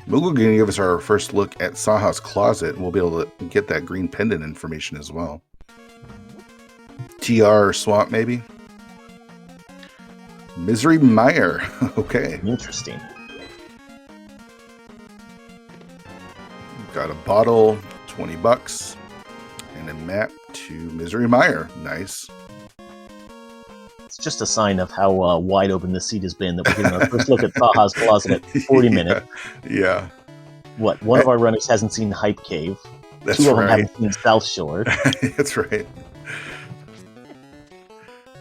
Moogle going to give us our first look at Saha's closet, and we'll be able to get that green pendant information as well. TR or swamp, maybe? Misery Mire. Okay. Interesting. Got a bottle, $20, and a map to Misery Mire. Nice. It's just a sign of how wide open this seat has been that we're getting our first look at Saha's closet at 40 minutes. Yeah. What? One of our runners hasn't seen Hype Cave. That's Two of them right. haven't seen South Shore. That's right.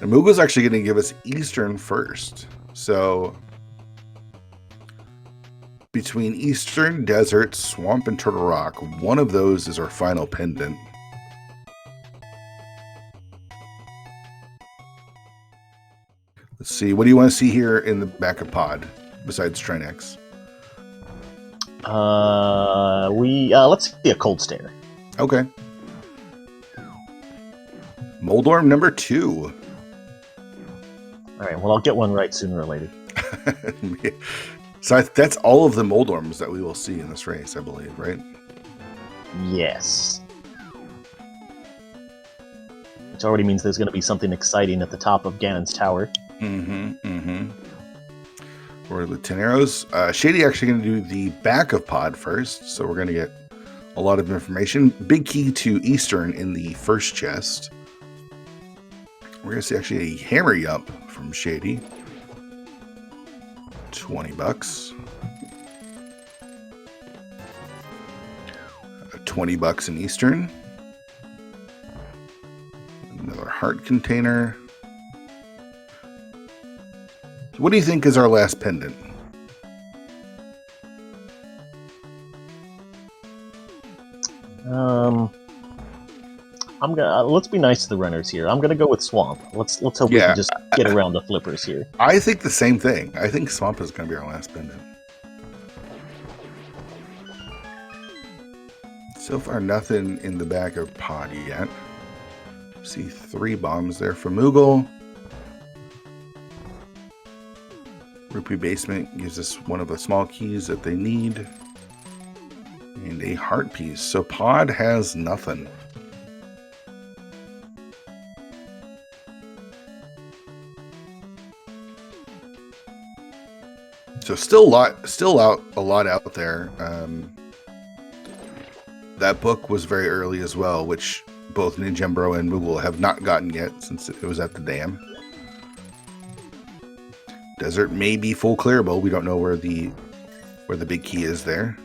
And Moogle's actually going to give us Eastern first. So between Eastern, Desert, Swamp, and Turtle Rock, one of those is our final pendant. Let's see. What do you want to see here in the back of pod besides Trinex? Let's see a cold stare. Okay. Moldorm number 2. All right. Well, I'll get one right sooner or later. So that's all of the Moldorms that we will see in this race, I believe, right? Yes. Which already means there's going to be something exciting at the top of Ganon's tower. Or the Teneros. Shady actually going to do the back of pod first, so we're going to get a lot of information. Big key to Eastern in the first chest. We're going to see actually a hammer yup from Shady. $20. $20 in Eastern. Another heart container. So what do you think is our last pendant? I'm gonna let's be nice to the runners here. I'm gonna go with Swamp. Let's hope we can just get around the flippers here. I think the same thing. I think Swamp is going to be our last pendant. So far, nothing in the back of pod yet. See 3 bombs there from Moogle. Rupee Basement gives us one of the small keys that they need. And a heart piece. So pod has nothing. So still a lot out there. That book was very early as well, which both ninjembro and Moogle have not gotten yet since it was at the dam. Desert may be full clearable. We don't know where the big key is there.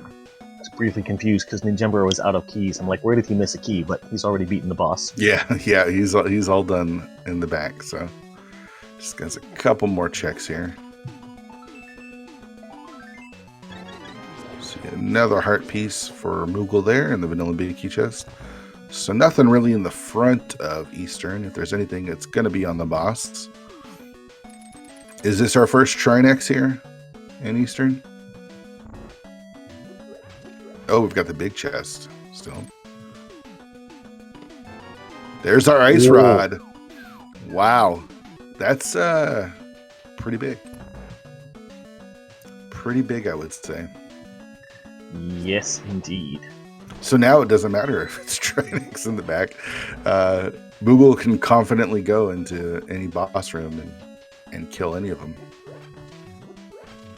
I was briefly confused because ninjembro was out of keys. I'm like, where did he miss a key? But he's already beaten the boss. Yeah, he's all done in the back. So just got a couple more checks here. See another heart piece for Moogle there in the vanilla big key chest. So nothing really in the front of Eastern. If there's anything, it's going to be on the boss. Is this our first Trinex here in Eastern? Oh, we've got the big chest still. There's our ice rod. Wow. That's pretty big. Pretty big, I would say. Yes, indeed. So now it doesn't matter if it's Trinex in the back. Moogle can confidently go into any boss room and kill any of them.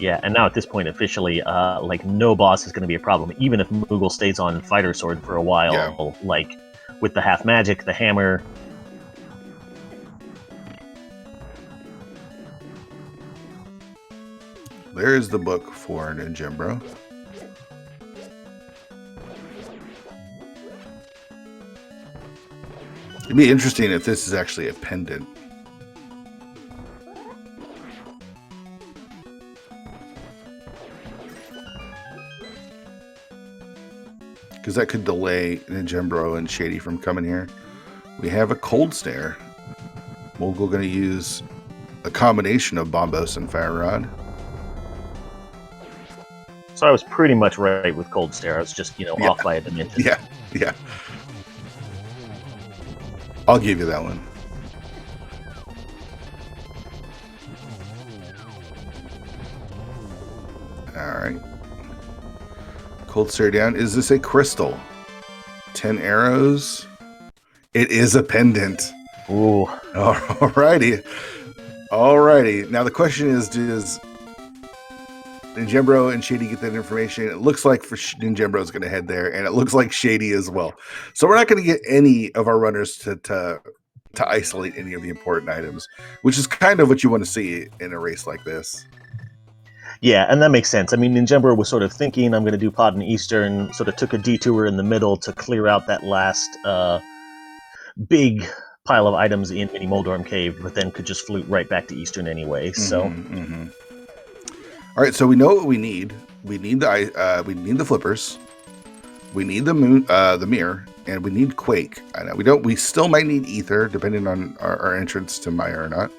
Yeah, and now at this point, officially, like, no boss is going to be a problem, even if Moogle stays on Fighter Sword for a while. Yeah. Like, with the half magic, the hammer. There's the book for Ninjembro. It'd be interesting if this is actually a pendant. Because that could delay Ninjembro and Shady from coming here. We have a cold snare. Moogle going to use a combination of Bombos and Fire Rod. So I was pretty much right with Cold Stare. I was just, off by a dimension. Yeah. I'll give you that one. Alright. Cold Stare down. Is this a crystal? 10 arrows. It is a pendant. Ooh. Alrighty. Now the question is, does Ninjembro and Shady get that information? It looks like Ninjembro is going to head there, and it looks like Shady as well. So we're not going to get any of our runners to isolate any of the important items, which is kind of what you want to see in a race like this. Yeah, and that makes sense. I mean, Ninjembro was sort of thinking, I'm going to do Pod and Eastern, sort of took a detour in the middle to clear out that last big pile of items in Mini Moldorm Cave, but then could just flute right back to Eastern anyway. So, All right, so we know what we need. We need the flippers. We need the moon, the mirror, and we need Quake. I know we don't. We still might need Ether, depending on our entrance to Maya or not.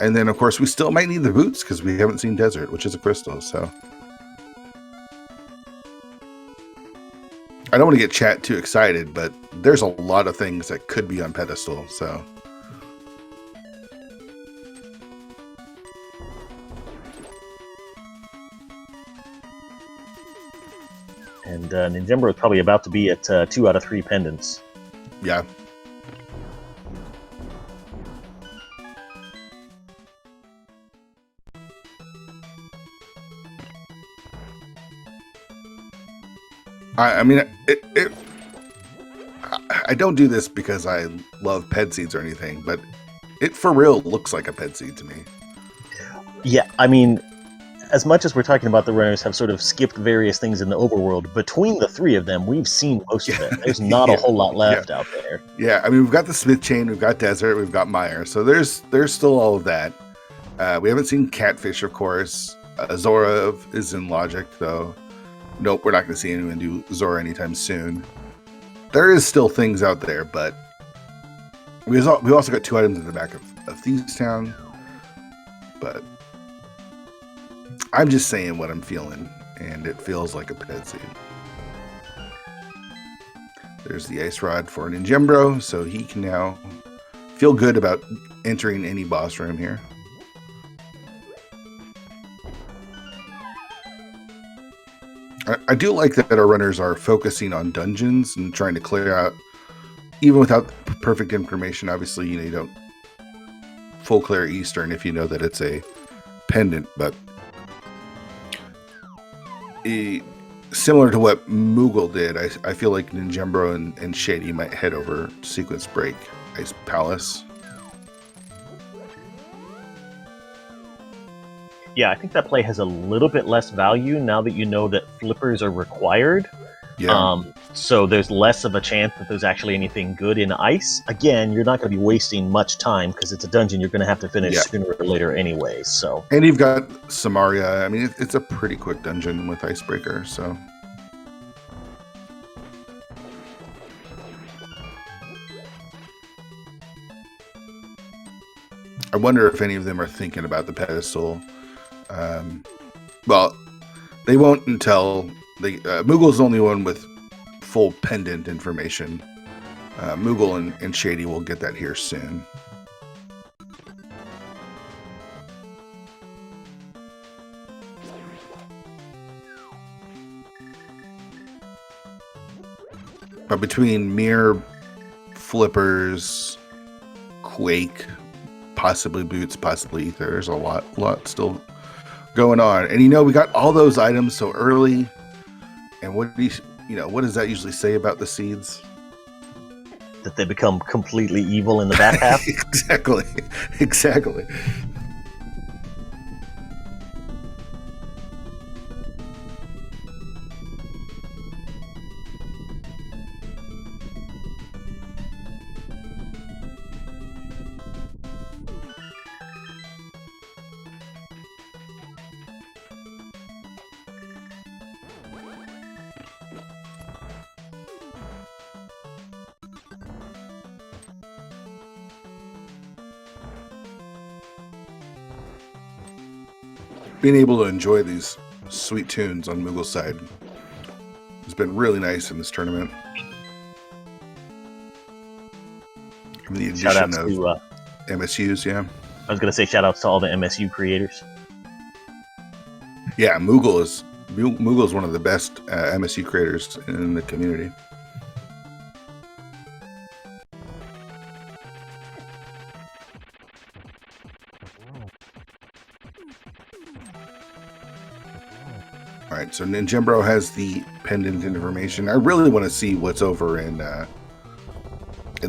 And then, of course, we still might need the boots because we haven't seen Desert, which is a crystal. So I don't want to get chat too excited, but there's a lot of things that could be on pedestal. So. And Ninjembro is probably about to be at 2 out of 3 pendants. Yeah. I mean, I don't do this because I love ped seeds or anything, but it for real looks like a ped seed to me. Yeah, I mean, as much as we're talking about the runners have sort of skipped various things in the overworld, between the 3 of them, we've seen most of it. There's not a whole lot left out there. Yeah, I mean, we've got the Smith Chain, we've got Desert, we've got Meyer, so there's still all of that. We haven't seen Catfish, of course. Zora is in Logic, though. Nope, we're not going to see anyone do Zora anytime soon. There is still things out there, but we also got 2 items in the back of Thieves Town. But I'm just saying what I'm feeling, and it feels like a ped seed. There's the Ice Rod for Ninjembro, so he can now feel good about entering any boss room here. I do like that our runners are focusing on dungeons and trying to clear out, even without perfect information. Obviously, you don't full clear Eastern if you know that it's a pendant, but similar to what Moogle did, I feel like Ninjembro and Shady might head over Sequence Break, Ice Palace. Yeah, I think that play has a little bit less value now that you know that flippers are required. Yeah. So there's less of a chance that there's actually anything good in ice. Again, you're not going to be wasting much time because it's a dungeon you're going to have to finish sooner or later anyway. So. And you've got Samaria. I mean, it's a pretty quick dungeon with Icebreaker, so. I wonder if any of them are thinking about the pedestal. Well, they won't until Moogle's the only one with full pendant information. Moogle and Shady will get that here soon. But between Mirror, Flippers, Quake, possibly Boots, possibly Ether, there's a lot still going on. And we got all those items so early. And what do what does that usually say about the seeds? That they become completely evil in the back half. Exactly. Being able to enjoy these sweet tunes on Moogle's side has been really nice in this tournament. And the addition of MSUs, yeah. I was going to say shout outs to all the MSU creators. Yeah, Moogle is one of the best MSU creators in the community. All right, so Ninjembro has the pendant information. I really want to see what's over in the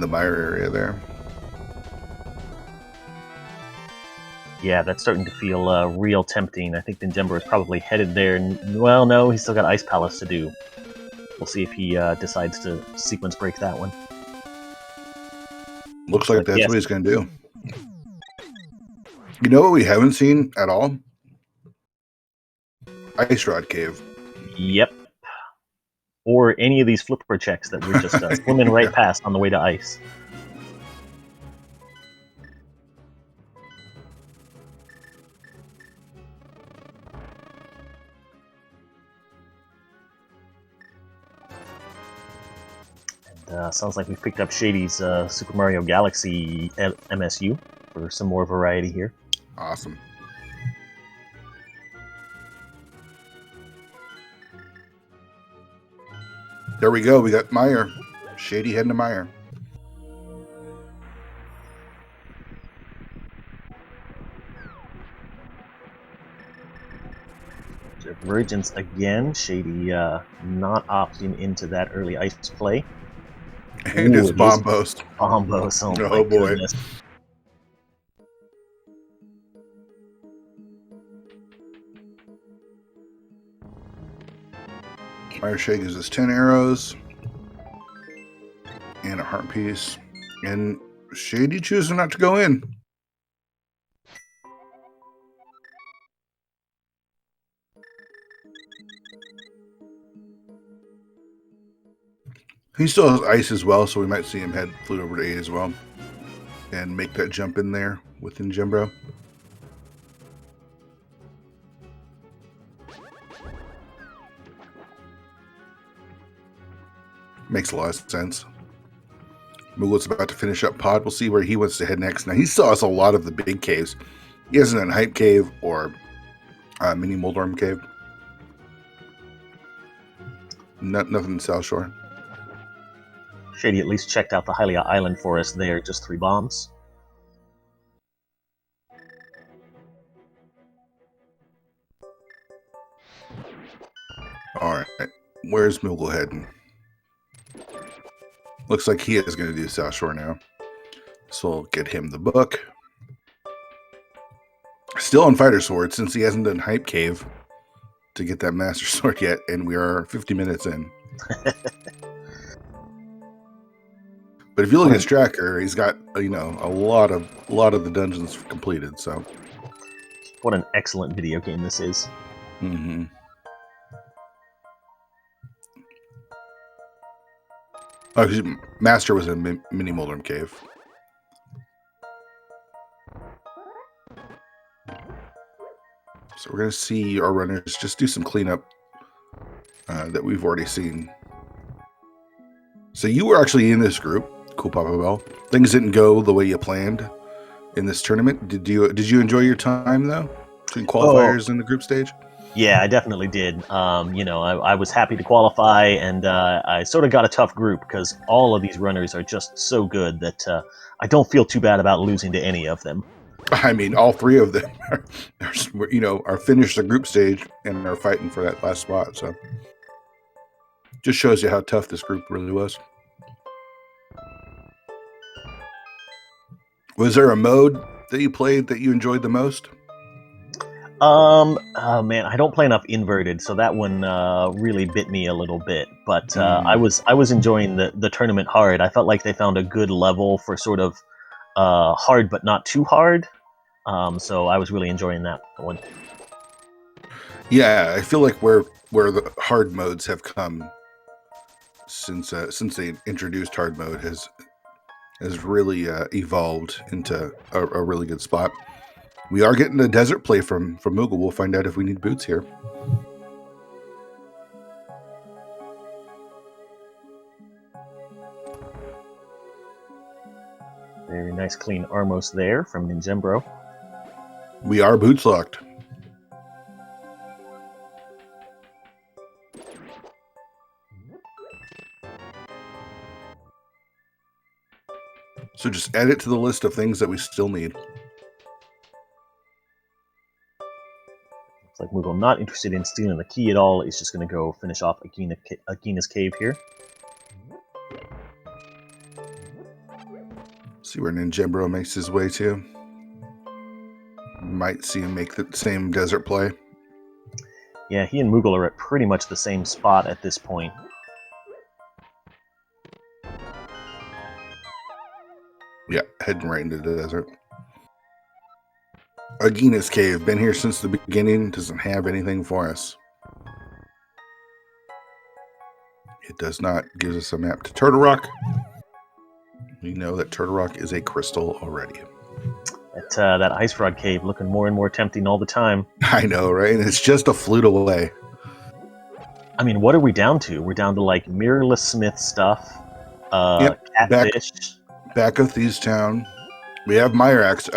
mire area there. Yeah, that's starting to feel real tempting. I think Ninjembro is probably headed there. Well, no, he's still got Ice Palace to do. We'll see if he decides to sequence break that one. Looks like that's what he's going to do. You know what we haven't seen at all? Ice Rod Cave. Yep. Or any of these flipper checks that we're just swimming right past on the way to ice. And sounds like we've picked up Shady's Super Mario Galaxy MSU for some more variety here. Awesome. There we go. We got Mire. Shady heading to Mire. Divergence again. Shady not opting into that early ice play. And it's Bombos. Bombos. Oh boy. Goodness. Fire Shake gives us 10 arrows and a heart piece. And Shady chooses not to go in. He still has ice as well, so we might see him head flute over to 8 as well. And make that jump in there with Ninjembro. Makes a lot of sense. Moogle's about to finish up Pod. We'll see where he wants to head next. Now, he still has a lot of the big caves. He hasn't done Hype Cave or Mini Moldorm Cave. Nothing in South Shore. Shady at least checked out the Hylia Island for us there. Just 3 bombs. All right. Where's Moogle heading? Looks like he is going to do South Shore now. So we'll get him the book. Still on Fighter Sword, since he hasn't done Hype Cave to get that Master Sword yet, and we are 50 minutes in. But if you look at his tracker, he's got a lot of the dungeons completed. So, what an excellent video game this is. Mm-hmm. Oh, Master was in Mini Moldorm Cave. So we're going to see our runners just do some cleanup that we've already seen. So you were actually in this group, Cool Papa Bell. Things didn't go the way you planned in this tournament. Did you enjoy your time, though, between qualifiers and the group stage? Yeah, I definitely did. I was happy to qualify, and I sort of got a tough group because all of these runners are just so good that I don't feel too bad about losing to any of them. I mean, all three of them are finished the group stage and are fighting for that last spot. So just shows you how tough this group really was. Was there a mode that you played that you enjoyed the most? Oh man, I don't play enough inverted, so that one really bit me a little bit. But I was enjoying the tournament hard. I felt like they found a good level for sort of hard but not too hard. So I was really enjoying that one. Yeah, I feel like where the hard modes have come since they introduced hard mode has really evolved into a really good spot. We are getting a desert play from Moogle. We'll find out if we need boots here. Very nice clean Armos there from Ninjembro. We are boots locked. So just add it to the list of things that we still need. Looks like Moogle not interested in stealing the key at all. He's just going to go finish off Agina's cave here. See where Ninjembro makes his way to. Might see him make the same desert play. Yeah, he and Moogle are at pretty much the same spot at this point. Yeah, heading right into the desert. Agina's cave, been here since the beginning, doesn't have anything for us. It does not. Gives us a map to Turtle Rock. We know that Turtle Rock is a crystal already. That Ice Frog cave looking more and more tempting all the time. I know, right? And it's just a flute away. I mean, what are we down to? We're down to like mirrorless Smith stuff, catfish. Back of Thieves Town. We have Mire access.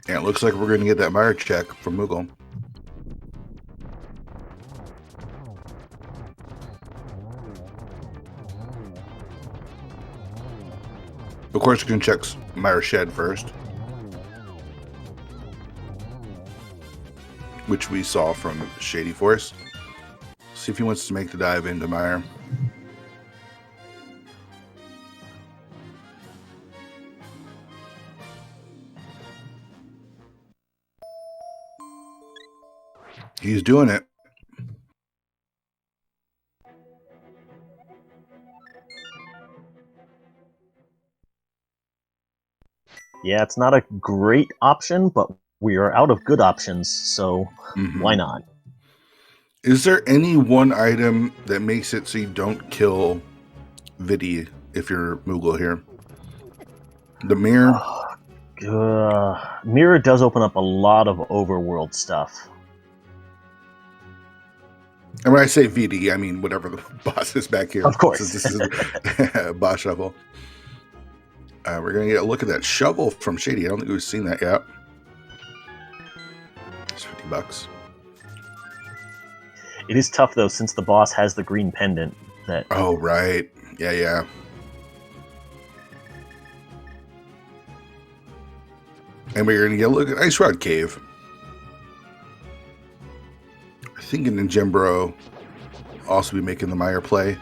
And it looks like we're going to get that Mire check from Moogle. Of course, we can check Mire Shed first, which we saw from Shadyforce. See if he wants to make the dive into Mire. He's doing it. Yeah, it's not a great option, but we are out of good options, so why not? Is there any one item that makes it so you don't kill Vidi if you're Moogle here? The mirror? Mirror does open up a lot of overworld stuff. And when I say VD, I mean whatever the boss is back here. Of course. This is a boss shuffle. We're going to get a look at that shovel from Shady. I don't think we've seen that yet. It's $50. It is tough, though, since the boss has the green pendant. Oh, right. Yeah. And we're going to get a look at Ice Rod Cave. I think Ninjembro also be making the Mire play.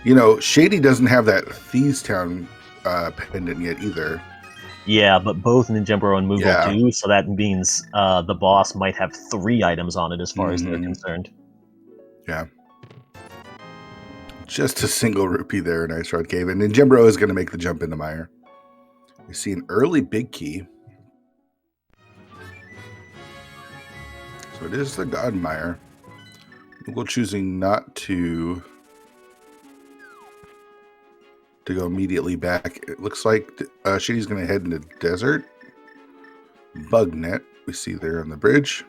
You know, Shady doesn't have that Thieves Town pendant yet either. Yeah, but both Ninjembro and Moogle do, so that means the boss might have 3 items on it as far as they're concerned. Yeah. Just a single rupee there in Ice Rod Cave. And Ninjembro is going to make the jump into Mire. We see an early big key. So it is the God Mire. Moogle choosing not to go immediately back. It looks like Shady's going to head into desert. Bug net we see there on the bridge.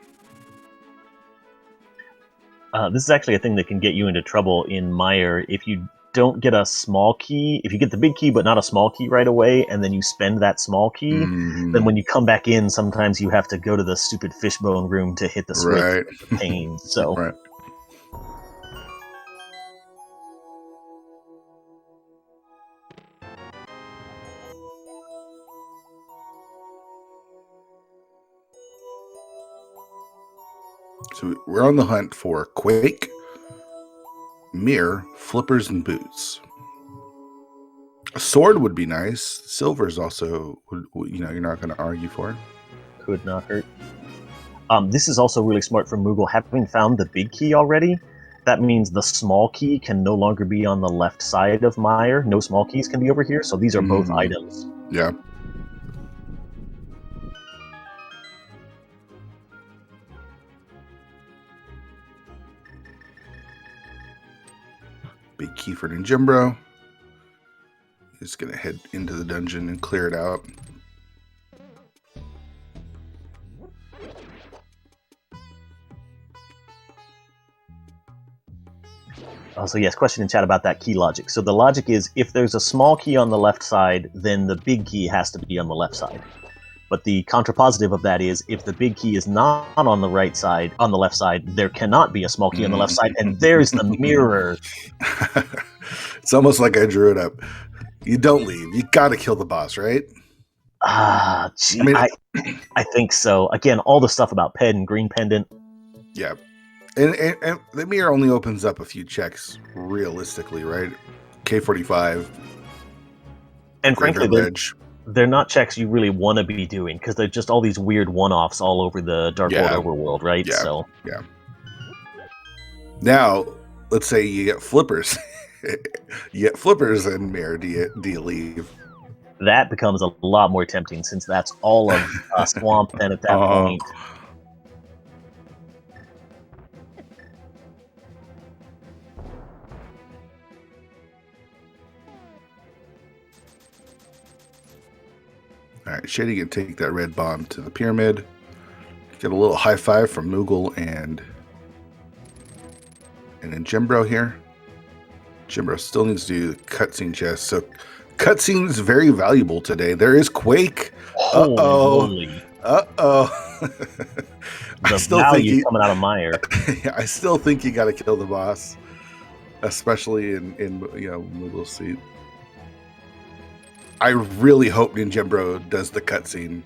This is actually a thing that can get you into trouble in Mire if you don't get a small key. If you get the big key but not a small key right away, and then you spend that small key, then when you come back in, sometimes you have to go to the stupid fishbone room to hit the switch. Right. Pain. So. Right. So we're on the hunt for Quake, Mirror, Flippers, and Boots. A sword would be nice. Silver's also, you're not going to argue for. Could not hurt. This is also really smart from Moogle. Having found the big key already, that means the small key can no longer be on the left side of Meyer. No small keys can be over here, so these are both items. Yeah. Big key for ninjembro. He's going to head into the dungeon and clear it out. So yes, question in chat about that key logic. So the logic is if there's a small key on the left side, then the big key has to be on the left side. But the contrapositive of that is if the big key is not on the right side, on the left side, there cannot be a small key on the left side, and there's the mirror. It's almost like I drew it up. You don't leave. You got to kill the boss, right? Gee, I think so. Again, all the stuff about Ped and Green Pendant. Yeah. And the mirror only opens up a few checks realistically, right? K45. And frankly, they're not checks you really want to be doing because they're just all these weird one-offs all over the Dark World overworld, right? Yeah. So yeah. Now, let's say you get flippers. You get flippers in mirror. Do you leave? That becomes a lot more tempting since that's all of Swamp then at that point. All right, Shady can take that red bomb to the pyramid. Get a little high five from Moogle and then Jembro here. Jembro still needs to do the cutscene chest. So cutscene is very valuable today. There is Quake. Holy. I still think coming out of Meyer. I still think you got to kill the boss, especially in Moogle's seat. I really hope ninjembro does the cutscene.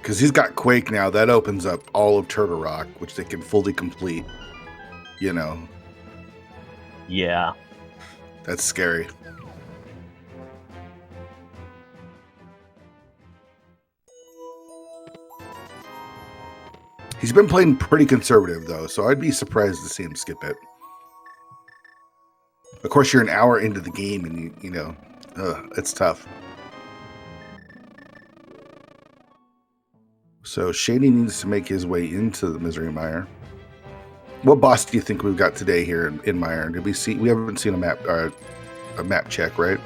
Because he's got Quake now. That opens up all of Turtle Rock, which they can fully complete. Yeah. That's scary. He's been playing pretty conservative, though, so I'd be surprised to see him skip it. Of course, you're an hour into the game, and it's tough. So Shady needs to make his way into the Misery Mire. What boss do you think we've got today here in Mire? Did we see? We haven't seen a map check, right?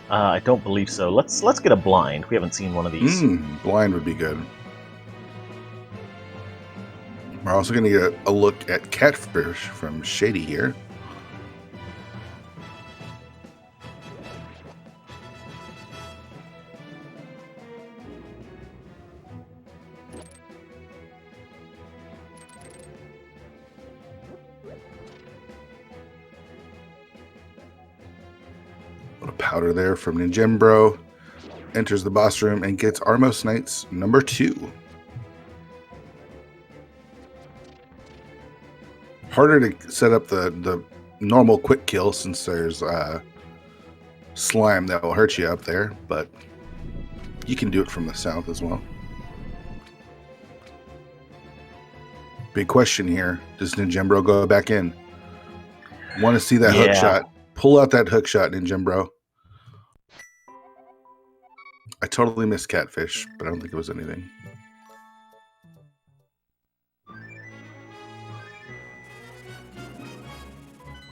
I don't believe so. Let's get a blind. We haven't seen one of these. Blind would be good. We're also going to get a look at Catfish from Shady here. Powder there from ninjembro. Enters the boss room and gets Armos Knights number 2. Harder to set up the normal quick kill since there's slime that will hurt you up there, but you can do it from the south as well. Big question here. Does ninjembro go back in? Want to see that hook shot. Pull out that hook shot, ninjembro. I totally missed Catfish, but I don't think it was anything.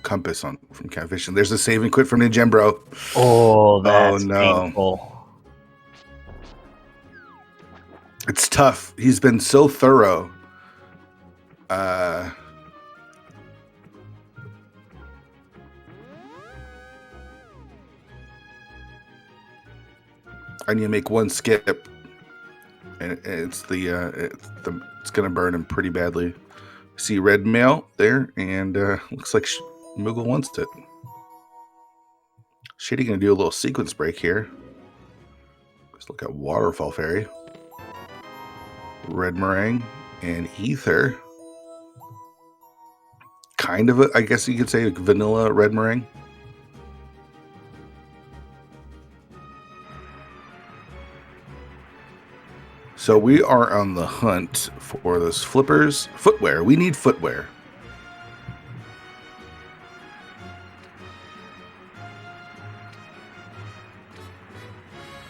Compass from Catfish, and there's a save and quit from ninjembro. Oh, that's painful. It's tough. He's been so thorough. I need to make one skip, and it's it's gonna burn him pretty badly. See red mail there, and looks like Moogle wants it. Shady gonna do a little sequence break here. Let's look at Waterfall Fairy, Red Meringue, and Ether. Kind of, I guess you could say, vanilla Red Meringue. So we are on the hunt for those flippers. Footwear. We need footwear.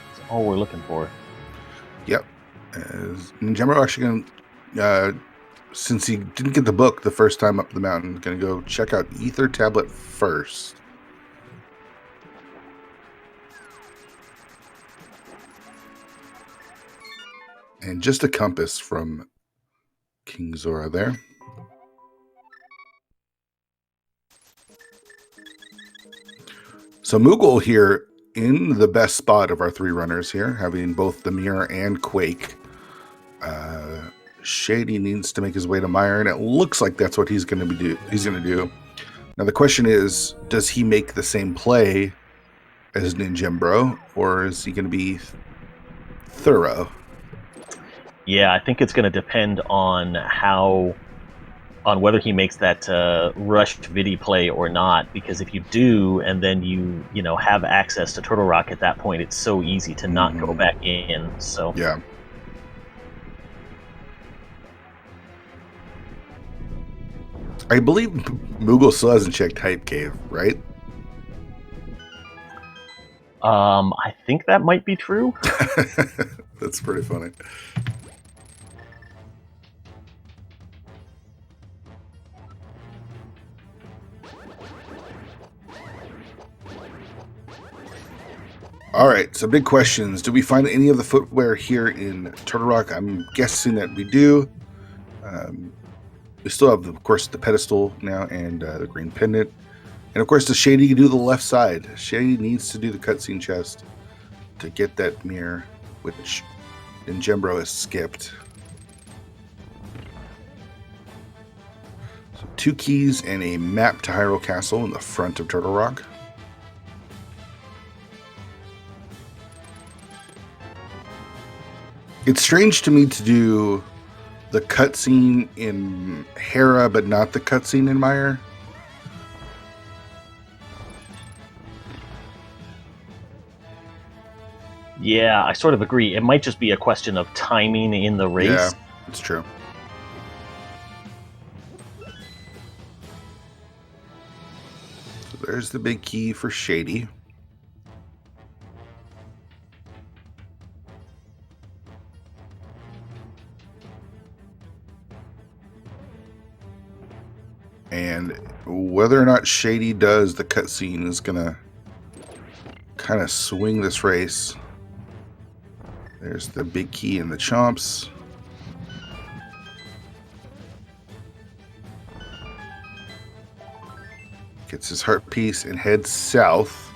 That's all we're looking for. Yep. Ninjembro actually going to, since he didn't get the book the first time up the mountain, going to go check out Ether Tablet first. And just a compass from King Zora there. So Moogle here in the best spot of our three runners here, having both the Mirror and Quake. Shady needs to make his way to Mire, and it looks like that's what he's going to do. Now the question is, does he make the same play as Ninjembro, or is he going to be thorough? Yeah, I think it's going to depend on whether he makes that rushed Vidi play or not. Because if you do, and then you have access to Turtle Rock at that point, it's so easy to not go back in. So yeah. I believe Moogle still hasn't checked Hype Cave, right? I think that might be true. That's pretty funny. All right, so big questions. Do we find any of the footwear here in Turtle Rock? I'm guessing that we do. We still have, of course, the pedestal now and the green pendant. And, of course, does Shady do the left side? Shady needs to do the cutscene chest to get that mirror, which Ninjembro has skipped. So 2 keys and a map to Hyrule Castle in the front of Turtle Rock. It's strange to me to do the cutscene in Hera, but not the cutscene in Mire. Yeah, I sort of agree. It might just be a question of timing in the race. Yeah, it's true. So there's the big key for Shady. And whether or not Shady does the cutscene is going to kind of swing this race. There's the big key in the chomps. Gets his heart piece and heads south.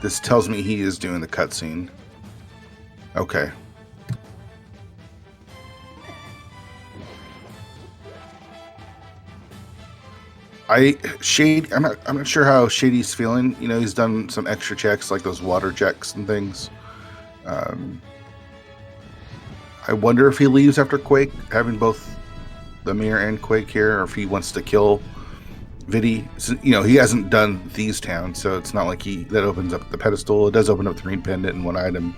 This tells me he is doing the cutscene. Okay. I'm not sure how Shady's feeling. He's done some extra checks like those water checks and things. I wonder if he leaves after Quake, having both the Mirror and Quake here, or if he wants to kill Vidi. He hasn't done Thieves Town, so it's not like that opens up the pedestal. It does open up the green pendant and one item.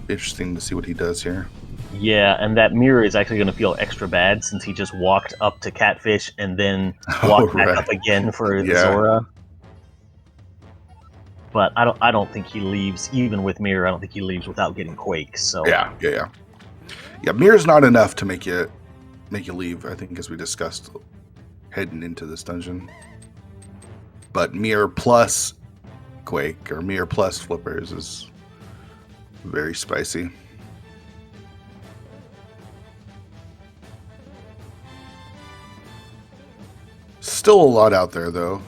Interesting to see what he does here. Yeah, and that mirror is actually going to feel extra bad since he just walked up to Catfish and then walked back up again for Zora. But I don't think he leaves, even with Mirror. I don't think he leaves without getting Quake. So yeah. Mirror's not enough to make you leave. I think, as we discussed heading into this dungeon. But Mirror plus Quake or Mirror plus Flippers is very spicy. Still a lot out there, though.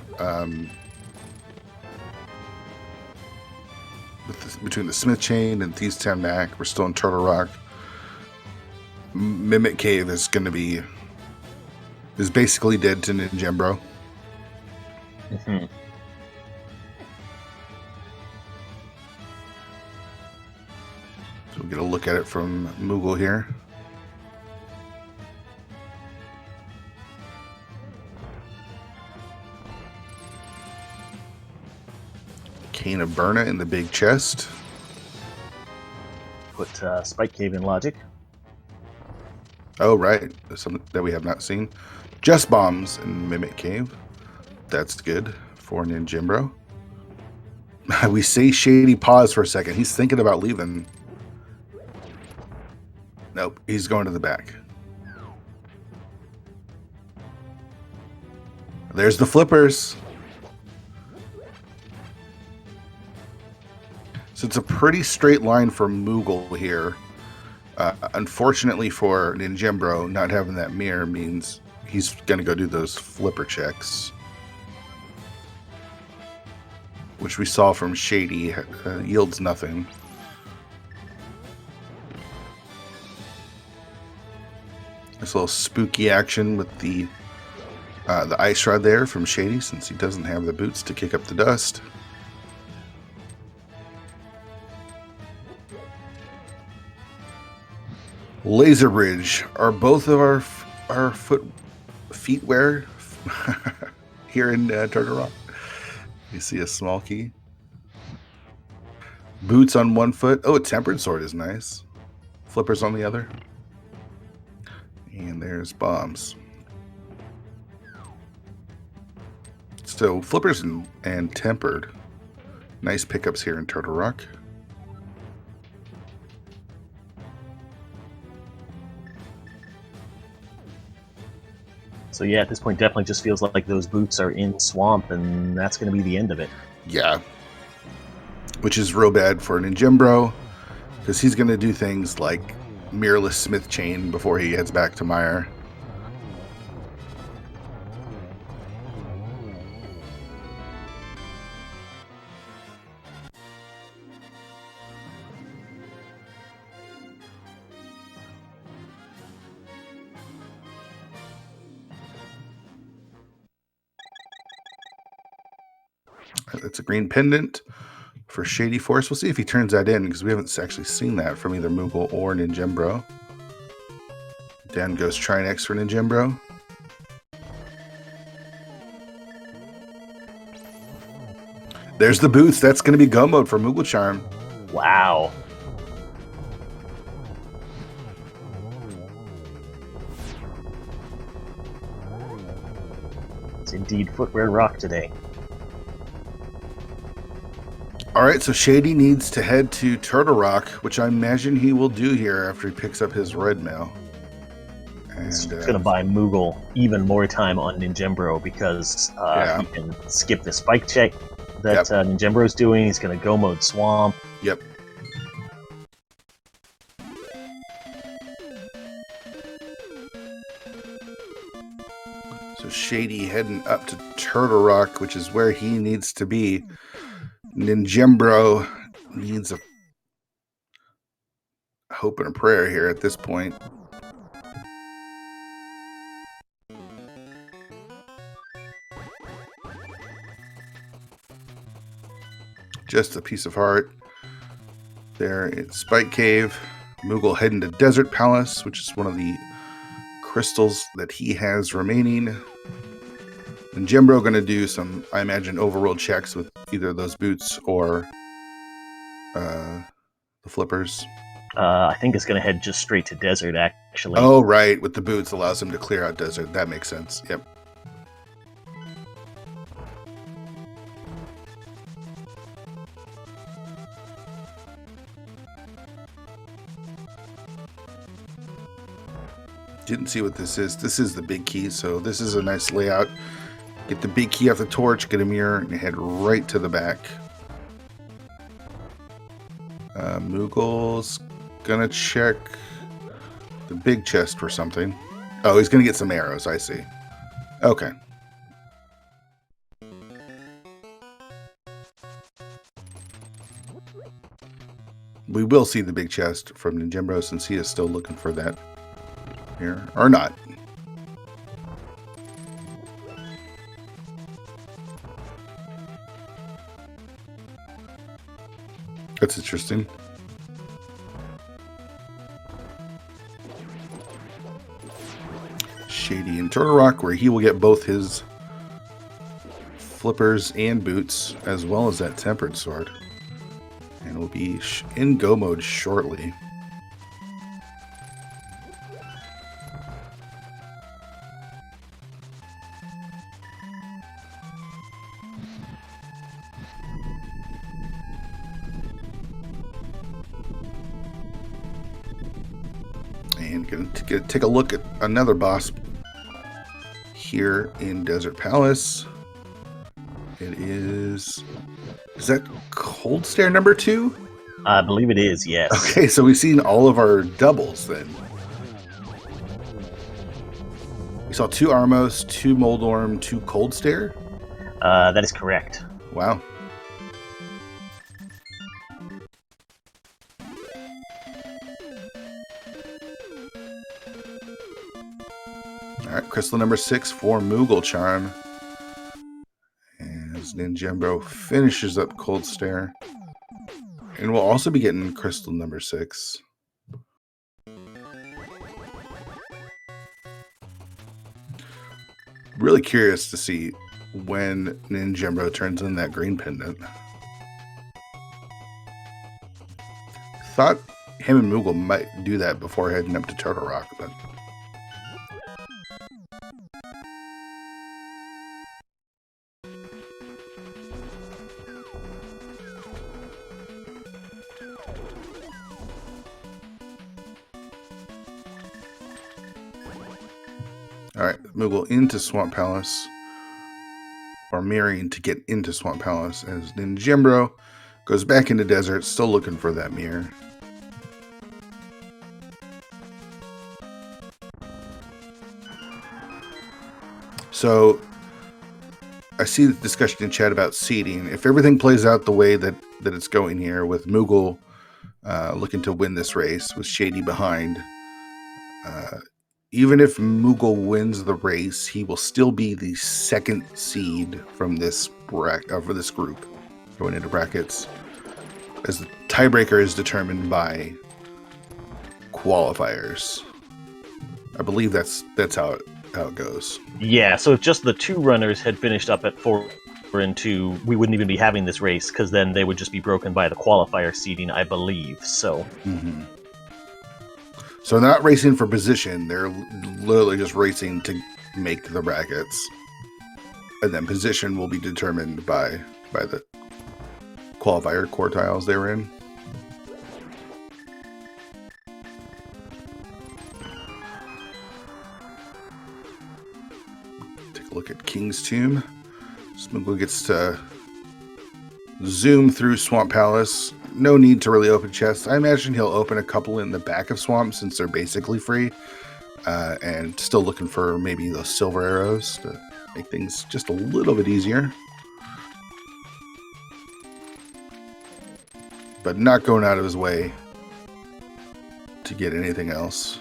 Between the Smith Chain and Thieves Town Mac, we're still in Turtle Rock. Mimic Cave is basically dead to Ninjembro. So we'll get a look at it from Moogle here. Cane of Burna in the big chest. Put Spike Cave in logic. Oh, right. There's something that we have not seen. Just bombs in Mimic Cave. That's good for Ninjembro. We see Shady pause for a second. He's thinking about leaving. Nope, he's going to the back. There's the flippers. So it's a pretty straight line for Moogle here. Unfortunately for Ninjembro, not having that mirror means he's going to go do those flipper checks, which we saw from Shady yields nothing. This little spooky action with the ice rod there from Shady, since he doesn't have the boots to kick up the dust. Laser bridge. Are both of our feet wear here in Turtle Rock? You see a small key. Boots on one foot. Oh, a tempered sword is nice. Flippers on the other. And there's bombs. So flippers and tempered. Nice pickups here in Turtle Rock. So yeah, at this point, definitely just feels like those boots are in swamp, and that's going to be the end of it. Yeah. Which is real bad for Ninjembro, because he's going to do things like mirrorless smith chain before he heads back to Mire. It's a green pendant for Shady Force. We'll see if he turns that in, because we haven't actually seen that from either Moogle or Ninjembro. Down goes Trinex for Ninjembro. There's the boots. That's going to be go mode for mooglecharm. Wow. It's indeed footwear rock today. All right, so Shady needs to head to Turtle Rock, which I imagine he will do here after he picks up his red mail. And It's going to buy Moogle even more time on Ninjembro, because he can skip the spike check that Ninjembro's doing. He's going to go mode swamp. Yep. So Shady heading up to Turtle Rock, which is where he needs to be. Ninjembro needs a hope and a prayer here at this point. Just a piece of heart. There it's Spike Cave. Moogle heading to Desert Palace, which is one of the crystals that he has remaining. And Ninjembro going to do some, I imagine, overworld checks with either those boots or the flippers. I think it's going to head just straight to desert, actually. Oh, right. With the boots allows him to clear out desert. That makes sense. Yep. Didn't see what this is. This is the big key, so this is a nice layout. Get the big key off the torch, get a mirror, and head right to the back. Moogle's gonna check the big chest for something. Oh, he's gonna get some arrows, I see. Okay. We will see the big chest from Ninjembro, since he is still looking for that here. Or not. That's interesting. Shady in Turtle Rock, where he will get both his flippers and boots, as well as that tempered sword. And will be in go mode shortly. And going to take a look at another boss here in Desert Palace. It is that Cold Stare number 2? I believe it is, yes. Okay, so we've seen all of our doubles then. We saw 2 Armos, 2 Moldorm, 2 Cold Stare? That is correct. Wow. Alright, crystal number 6 for mooglecharm. As ninjembro finishes up Cold Stare. And we'll also be getting crystal number 6. Really curious to see when ninjembro turns in that green pendant. Thought him and Moogle might do that before heading up to Turtle Rock, but alright, Moogle into Swamp Palace. Or mirroring to get into Swamp Palace as ninjembro goes back into desert, still looking for that mirror. So I see the discussion in chat about seeding. If everything plays out the way that it's going here, with Moogle looking to win this race with Shady behind, even if Moogle wins the race, he will still be the 2nd seed from this for this group going into brackets, as the tiebreaker is determined by qualifiers. I believe that's how it goes. Yeah, so if just the 2 runners had finished up at 4 and 2, we wouldn't even be having this race, because then they would just be broken by the qualifier seeding, I believe. So. Mm-hmm. So they're not racing for position, they're literally just racing to make the brackets. And then position will be determined by the qualifier quartiles they were in. Take a look at King's Tomb. Smoogle gets to zoom through Swamp Palace. No need to really open chests. I imagine he'll open a couple in the back of Swamp since they're basically free. And still looking for maybe those silver arrows to make things just a little bit easier. But not going out of his way to get anything else.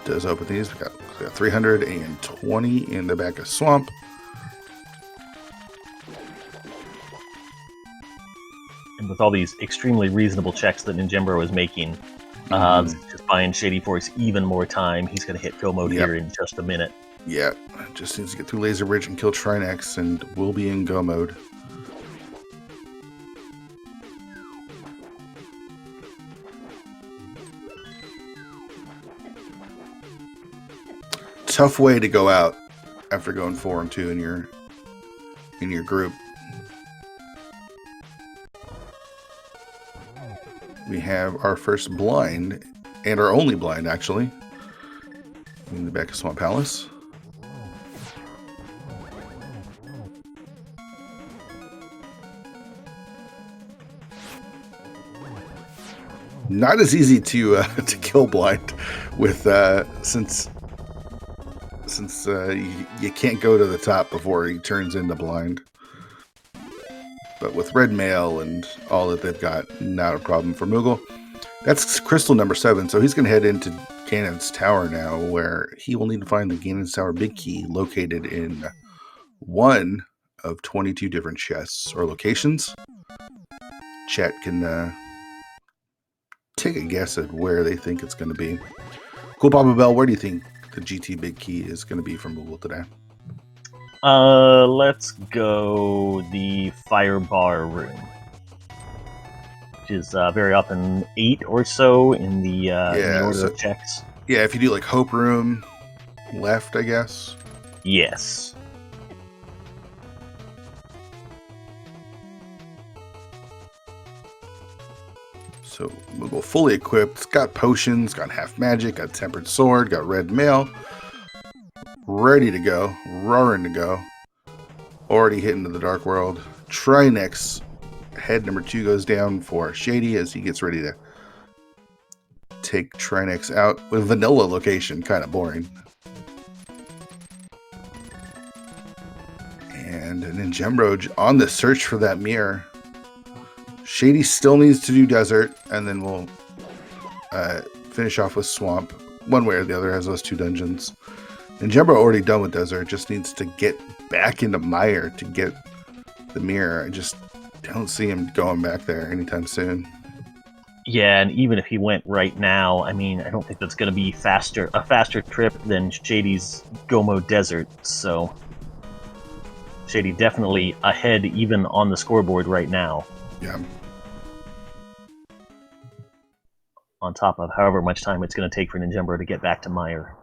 Does open these. We got 320 in the back of Swamp. And with all these extremely reasonable checks that ninjembro is making, just buying shadyforce even more time. He's going to hit go mode here in just a minute. Yeah, just needs to get through Laser Bridge and kill Trinex, and we'll be in go mode. Tough way to go out after going 4 and 2 in your group. We have our first blind, and our only blind actually, in the back of Swamp Palace. Not as easy to kill blind with since you can't go to the top before he turns into blind. But with red mail and all that they've got, not a problem for Moogle. That's crystal number 7, so he's going to head into Ganon's Tower now, where he will need to find the Ganon's Tower big key located in one of 22 different chests or locations. Chat can take a guess at where they think it's going to be. Cool Papa Bell, where do you think the GT big key is going to be from Moogle today? Let's go the fire bar room, which is very often 8 or so in the order of checks. Yeah, if you do like Hope Room left, I guess. Yes. So Moogle fully equipped, got potions, got half magic, got tempered sword, got red mail, ready to go, roaring to go. Already hit into the dark world. Trinex head number 2 goes down for Shady as he gets ready to take Trinex out with vanilla location. Kind of boring. And ninjembro on the search for that mirror. Shady still needs to do desert, and then we'll finish off with swamp. One way or the other has those 2 dungeons. ninjembro already done with desert, just needs to get back into mire to get the mirror. I just don't see him going back there anytime soon. Yeah, and even if he went right now, I mean, I don't think that's going to be a faster trip than Shady's Gomo Desert, so Shady definitely ahead even on the scoreboard right now. Yeah. On top of however much time it's going to take for ninjembro to get back to mire.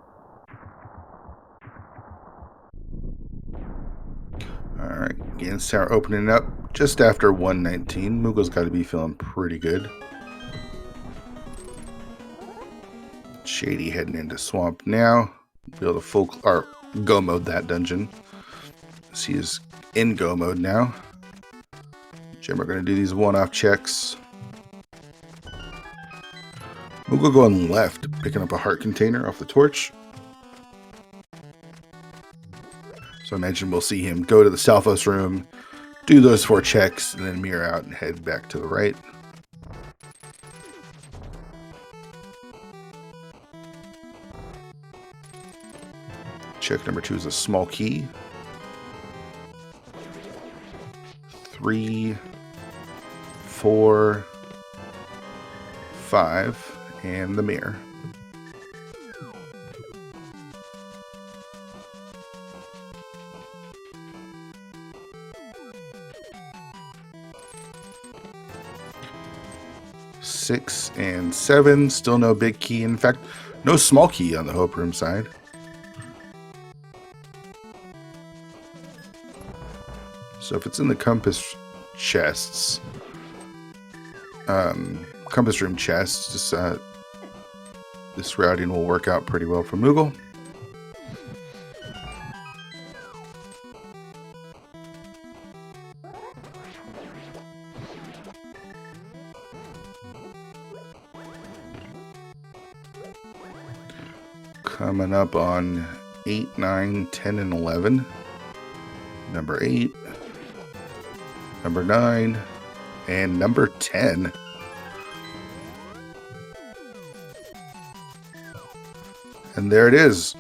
Alright, Ganon's Tower opening up just after 119. Moogle's got to be feeling pretty good. Shady heading into swamp now. Be able to go mode that dungeon. He is in go mode now. Jim are going to do these one-off checks. Moogle going left, picking up a heart container off the torch. So I mentioned we'll see him go to the Southwest room, do those 4 checks, and then mirror out and head back to the right. Check number 2 is a small key. 3, 4, 5, and the mirror. Six and 7, still no big key. In fact, no small key on the Hope Room side. So if it's in the compass chests, compass room chests, just this routing will work out pretty well for Moogle. Coming up on 8, 9, 10, and 11. Number 8, number 9, and number 10. And there it is.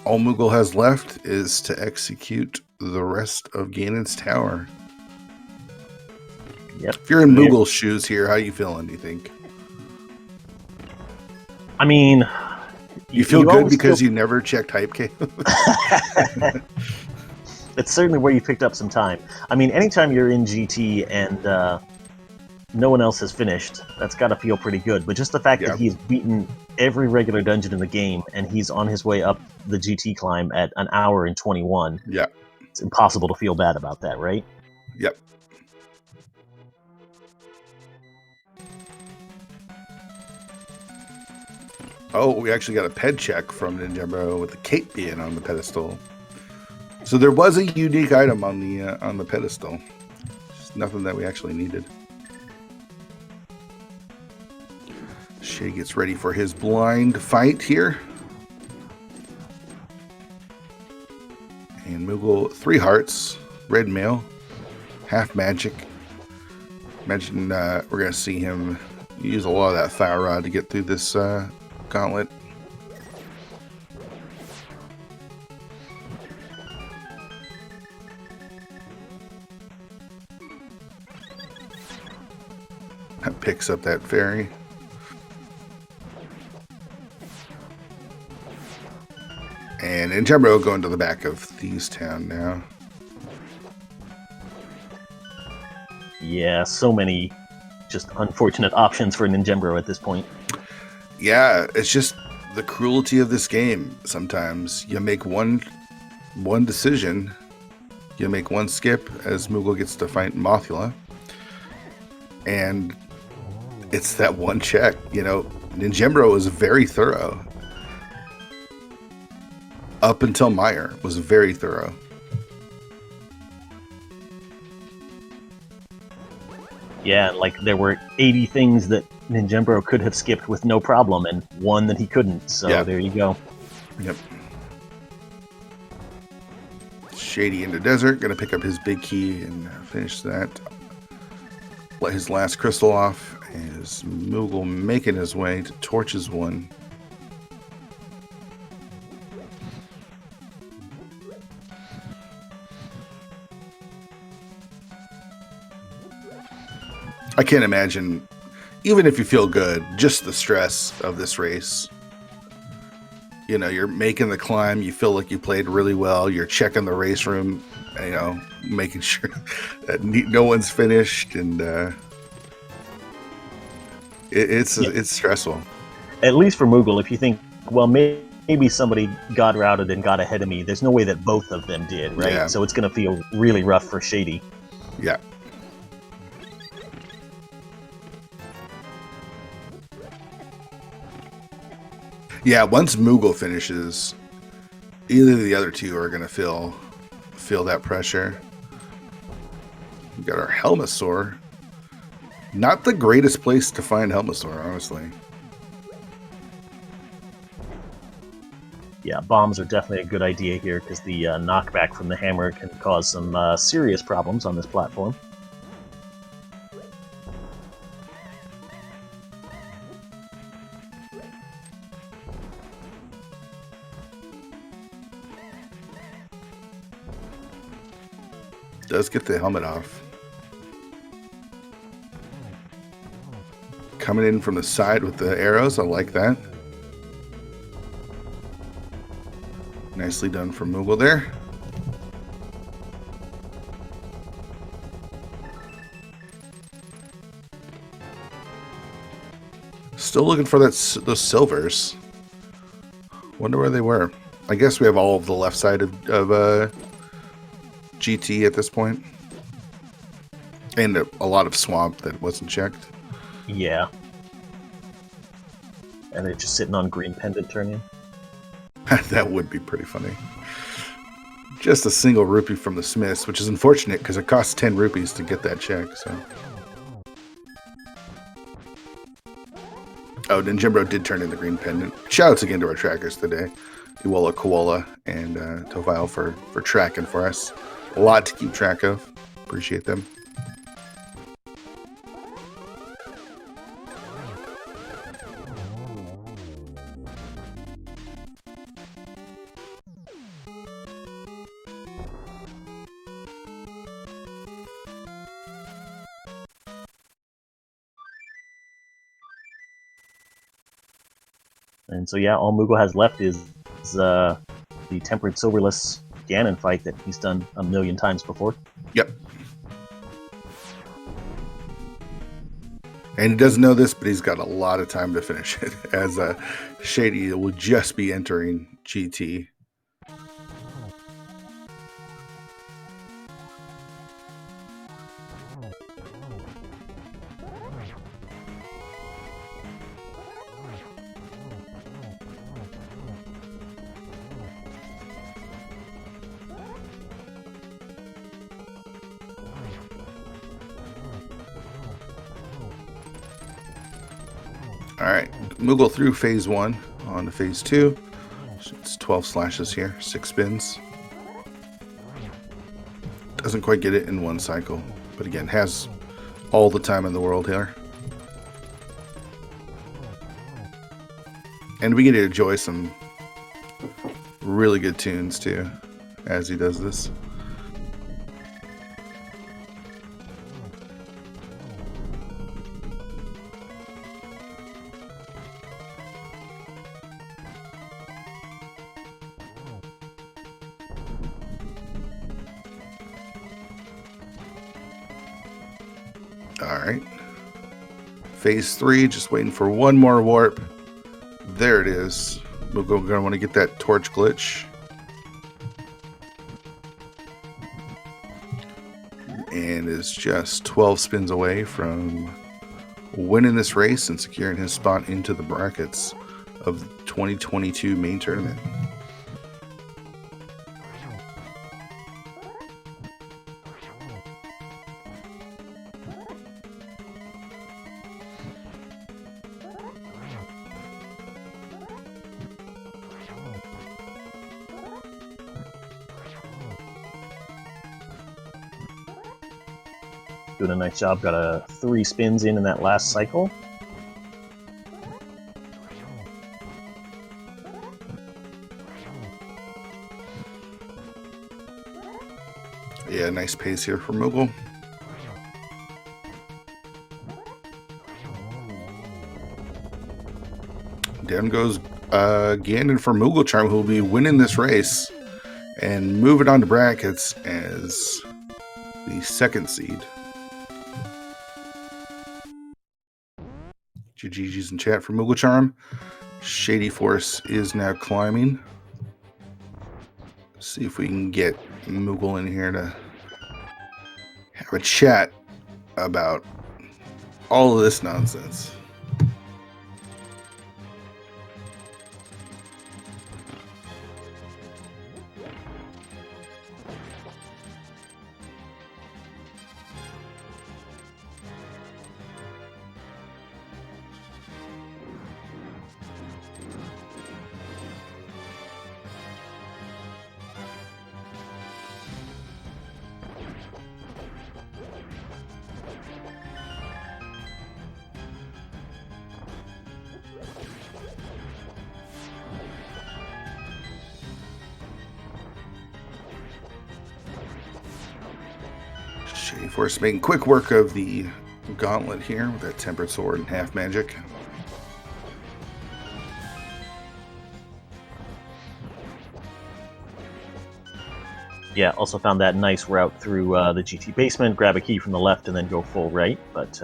All Moogle has left is to execute the rest of Ganon's Tower. Yep. If you're in Moogle's shoes here, how you feeling, do you think? I mean, you feel good because you never checked hype cave? It's certainly where you picked up some time. I mean, anytime you're in GT and no one else has finished, that's got to feel pretty good. But just the fact that he's beaten every regular dungeon in the game and he's on his way up the GT climb at 1 hour and 21. Yeah. It's impossible to feel bad about that, right? Yep. Oh, we actually got a ped check from ninjembro with the cape being on the pedestal. So there was a unique item on the pedestal. Just nothing that we actually needed. Shay gets ready for his blind fight here. And Moogle, 3 hearts, red mail, half magic. Imagine we're going to see him use a lot of that fire rod to get through this gauntlet. picks up that fairy. And ninjembro going to the back of Thieves Town now. Yeah, so many just unfortunate options for ninjembro at this point. Yeah, it's just the cruelty of this game. Sometimes you make one decision, you make one skip as Moogle gets to fight Mothula, and it's that one check. You know, ninjembro was very thorough. Up until Meyer was very thorough. Yeah, like there were 80 things that ninjembro could have skipped with no problem, and one that he couldn't. So Yeah. there you go. Yep. Shady into desert, gonna pick up his big key and finish that. Let his last crystal off. Is Moogle making his way to Torches 1. I can't imagine, even if you feel good, just the stress of this race. You know, you're making the climb, you feel like you played really well, you're checking the race room, you know, making sure that no one's finished, and it's stressful. At least for Moogle, if you think, well, maybe somebody got routed and got ahead of me, there's no way that both of them did, right? Yeah. So it's going to feel really rough for Shady. Yeah. Yeah, once Moogle finishes, either of the other two are going to feel that pressure. We got our Helmasaur. Not the greatest place to find Helmasaur, honestly. Yeah, bombs are definitely a good idea here because the knockback from the hammer can cause some serious problems on this platform. Does get the helmet off. Coming in from the side with the arrows, I like that. Nicely done from Moogle there. Still looking for those silvers. Wonder where they were. I guess we have all of the left side of GT at this point. And a lot of swamp that wasn't checked. Yeah. And they're just sitting on green pendant turning. That would be pretty funny. Just a single rupee from the Smiths, which is unfortunate because it costs 10 rupees to get that check, so. Oh, ninjembro did turn in the green pendant. Shoutouts again to our trackers today. Iwola Koala and Tovile for tracking for us. A lot to keep track of. Appreciate them. And so yeah, all Moogle has left is the Tempered Silverless Ganon fight that he's done a million times before. Yep. And he doesn't know this, but he's got a lot of time to finish it, as Shady will just be entering GT. Alright, Moogle through phase 1 on to phase 2. It's 12 slashes here, 6 spins. Doesn't quite get it in one cycle, but again, has all the time in the world here. And we get to enjoy some really good tunes too, as he does this. All right. Phase 3, just waiting for one more warp. There it is. We're going to want to get that torch glitch. And is just 12 spins away from winning this race and securing his spot into the brackets of the 2022 main tournament. Doing a nice job. Got a 3 spins in that last cycle. Yeah, nice pace here for Moogle. Down goes Ganon for mooglecharm, who will be winning this race and moving on to brackets as the 2nd seed. GG's in chat for mooglecharm. Shadyforce is now climbing. Let's see if we can get Moogle in here to have a chat about all of this nonsense. Shadyforce making quick work of the gauntlet here with that tempered sword and half magic. Yeah, also found that nice route through the GT basement, grab a key from the left and then go full right. But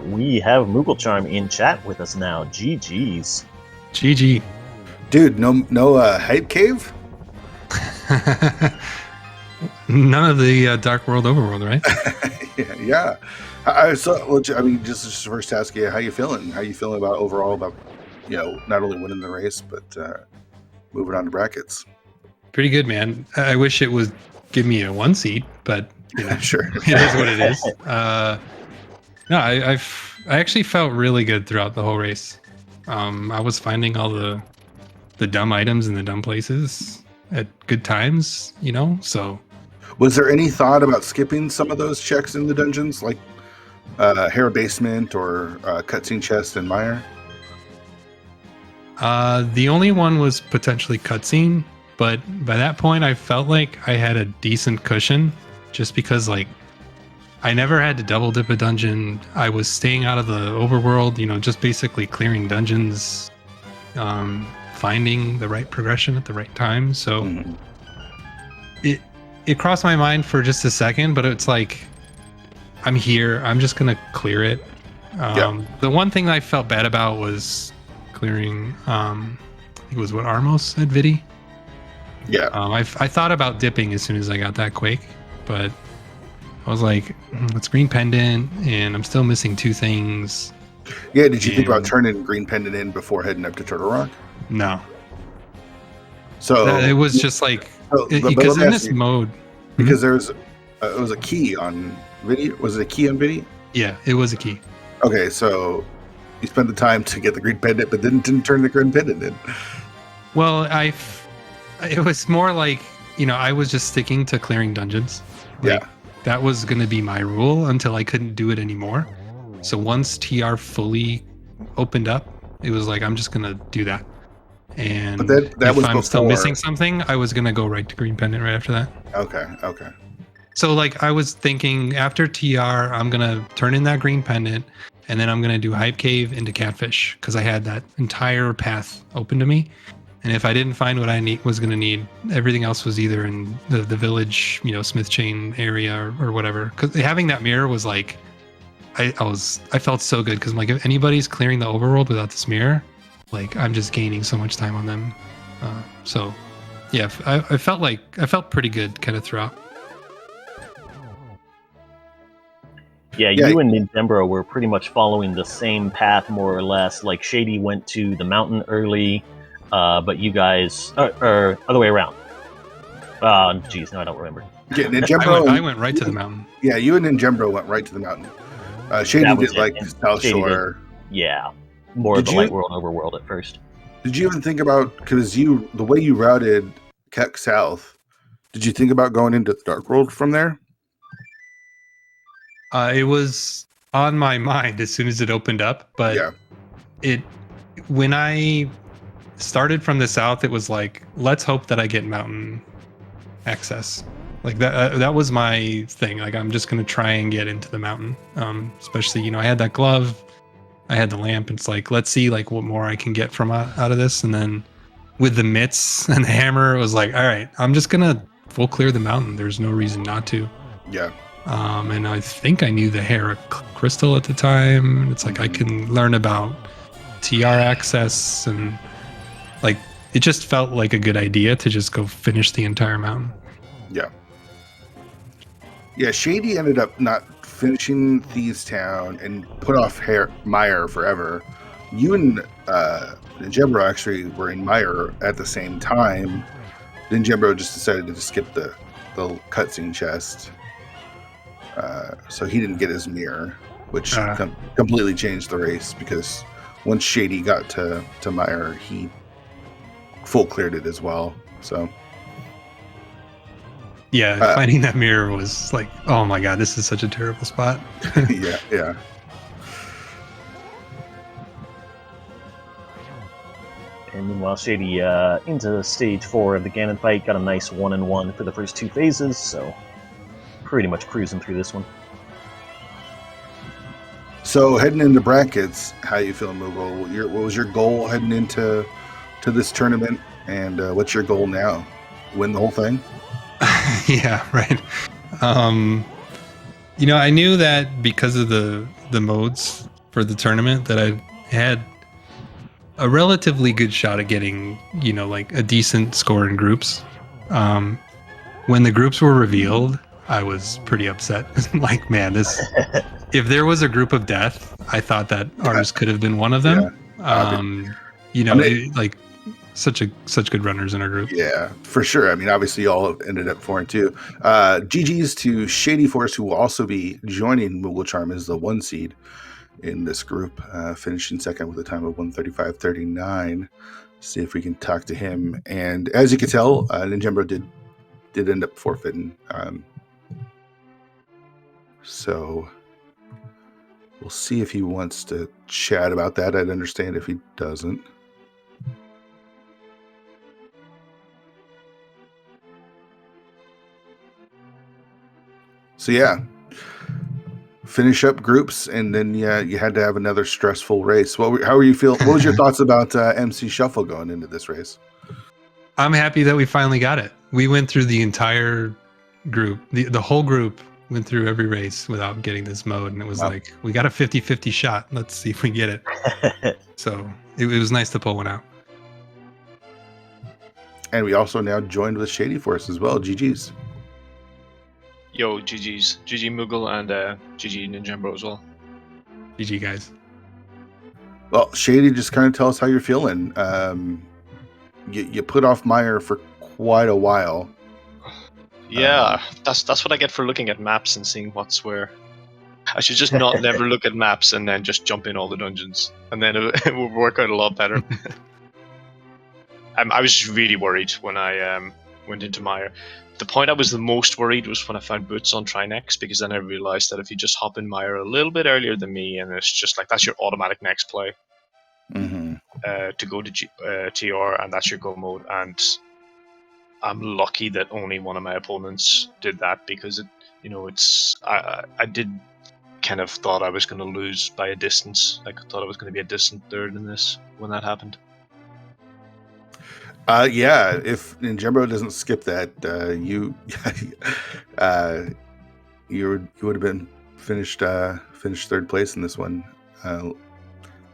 we have mooglecharm in chat with us now. GG's. GG. Dude, no hype cave? None of the Dark World Overworld, right? Yeah. I mean, just first to ask you, how you feeling? How you feeling about overall about, not only winning the race, but moving on to brackets? Pretty good, man. I wish it would give me a 1 seed, but Sure. it is what it is. No, I actually felt really good throughout the whole race. I was finding all the dumb items in the dumb places at good times, so. Was there any thought about skipping some of those checks in the dungeons, like Hera Basement or Cutscene Chest and Mire? The only one was potentially Cutscene, but by that point I felt like I had a decent cushion just because I never had to double dip a dungeon. I was staying out of the overworld, just basically clearing dungeons, finding the right progression at the right time. So it crossed my mind for just a second, but it's like, I'm here. I'm just going to clear it. The one thing that I felt bad about was clearing, I think it was what Armos at Vidi. Yeah. I thought about dipping as soon as I got that Quake, but I was like, it's Green Pendant, and I'm still missing 2 things. Yeah, did you think about turning Green Pendant in before heading up to Turtle Rock? No. So it was just like, because in this mode, because there's it was a key on Vidi. Was it a key on Vidi? Yeah, it was a key. Okay, so you spent the time to get the Green Pendant, but didn't turn the Green Pendant in. Well, it was more like, I was just sticking to clearing dungeons. That was going to be my rule until I couldn't do it anymore. So once TR fully opened up, it was like, I'm just going to do that. And but that if was I'm before. still missing something, I was going to go right to Green Pendant right after that. Okay. So I was thinking after TR, I'm going to turn in that Green Pendant, and then I'm going to do Hype Cave into Catfish, because I had that entire path open to me. And if I didn't find what I was going to need, everything else was either in the village, Smith Chain area or whatever. Because having that mirror was like, I felt so good because I'm like, if anybody's clearing the overworld without this mirror, like I'm just gaining so much time on them. So yeah, I felt pretty good kind of throughout. Yeah, Yeah. you and Ninjembro were pretty much following the same path, more or less. Like, Shady went to the mountain early, but you guys... Or other way around. Geez, no, I don't remember. Yeah, Ninjembro I went right to the mountain. Yeah, you and Ninjembro went right to the mountain. Shady did like the South Shady Shore. Yeah, more of the light world overworld at first. Did you even think about, because the way you routed Keck South, did you think about going into the Dark World from there? It was on my mind as soon as it opened up, but when I started from the south, it was like, let's hope that I get mountain access. Like that was my thing. Like, I'm just gonna try and get into the mountain. Especially, I had that glove, I had the lamp. It's like, let's see like what more I can get from out of this. And then with the mitts and the hammer, it was like, all right, I'm just gonna full clear the mountain. There's no reason not to. Yeah. And I think I knew the Hera crystal at the time. It's like I can learn about TR access, and like it just felt like a good idea to just go finish the entire mountain. Yeah. Yeah, Shady ended up not finishing Thieves Town and put off Meyer forever. You and Ninjembro actually were in Meyer at the same time. Ninjembro just decided to skip the cutscene chest. So he didn't get his mirror, which completely changed the race, because once Shady got to Meyer, he full cleared it as well. So yeah, finding that mirror was like, oh my god, this is such a terrible spot. yeah. And meanwhile, Shady into stage 4 of the Ganon fight, got a nice 1-1 for the first 2 phases, so pretty much cruising through this one. So heading into brackets, how you feeling, Moogle? What was your goal heading into this tournament, and what's your goal now? Win the whole thing? Yeah, right. I knew that because of the modes for the tournament that I had a relatively good shot at getting, like a decent score in groups. When the groups were revealed, I was pretty upset. Like, man, if there was a group of death, I thought that ours could have been one of them. Yeah. Such good runners in our group. Yeah, for sure. I mean, obviously, you all ended up 4-2. GG's to shadyforce, who will also be joining mooglecharm as the 1 seed in this group, finishing second with a time of 1:35.39. See if we can talk to him. And as you can tell, Ninjembro did end up forfeiting. So we'll see if he wants to chat about that. I'd understand if he doesn't. So yeah, finish up groups, and then you had to have another stressful race. How were you feeling? What was your thoughts about MC Shuffle going into this race? I'm happy that we finally got it. We went through the entire group. The whole group went through every race without getting this mode, and it was like, we got a 50-50 shot. Let's see if we get it. So it was nice to pull one out. And we also now joined with shadyforce as well. GG's. Yo, GG's. GG Moogle and GG Ninjembro as well. GG, guys. Well, Shady, just kind of tell us how you're feeling. You put off Meyer for quite a while. Yeah, that's what I get for looking at maps and seeing what's where. I should just never look at maps and then just jump in all the dungeons, and then it would work out a lot better. I was really worried when I went into Meyer. The point I was the most worried was when I found Boots on Trinex, because then I realized that if you just hop in Meyer a little bit earlier than me, and it's just like, that's your automatic next play to go to TR, and that's your go mode. And I'm lucky that only one of my opponents did that, because I did kind of thought I was going to lose by a distance. I thought I was going to be a distant third in this when that happened. Yeah, if Ninjembro doesn't skip that, you would have been finished third place in this one.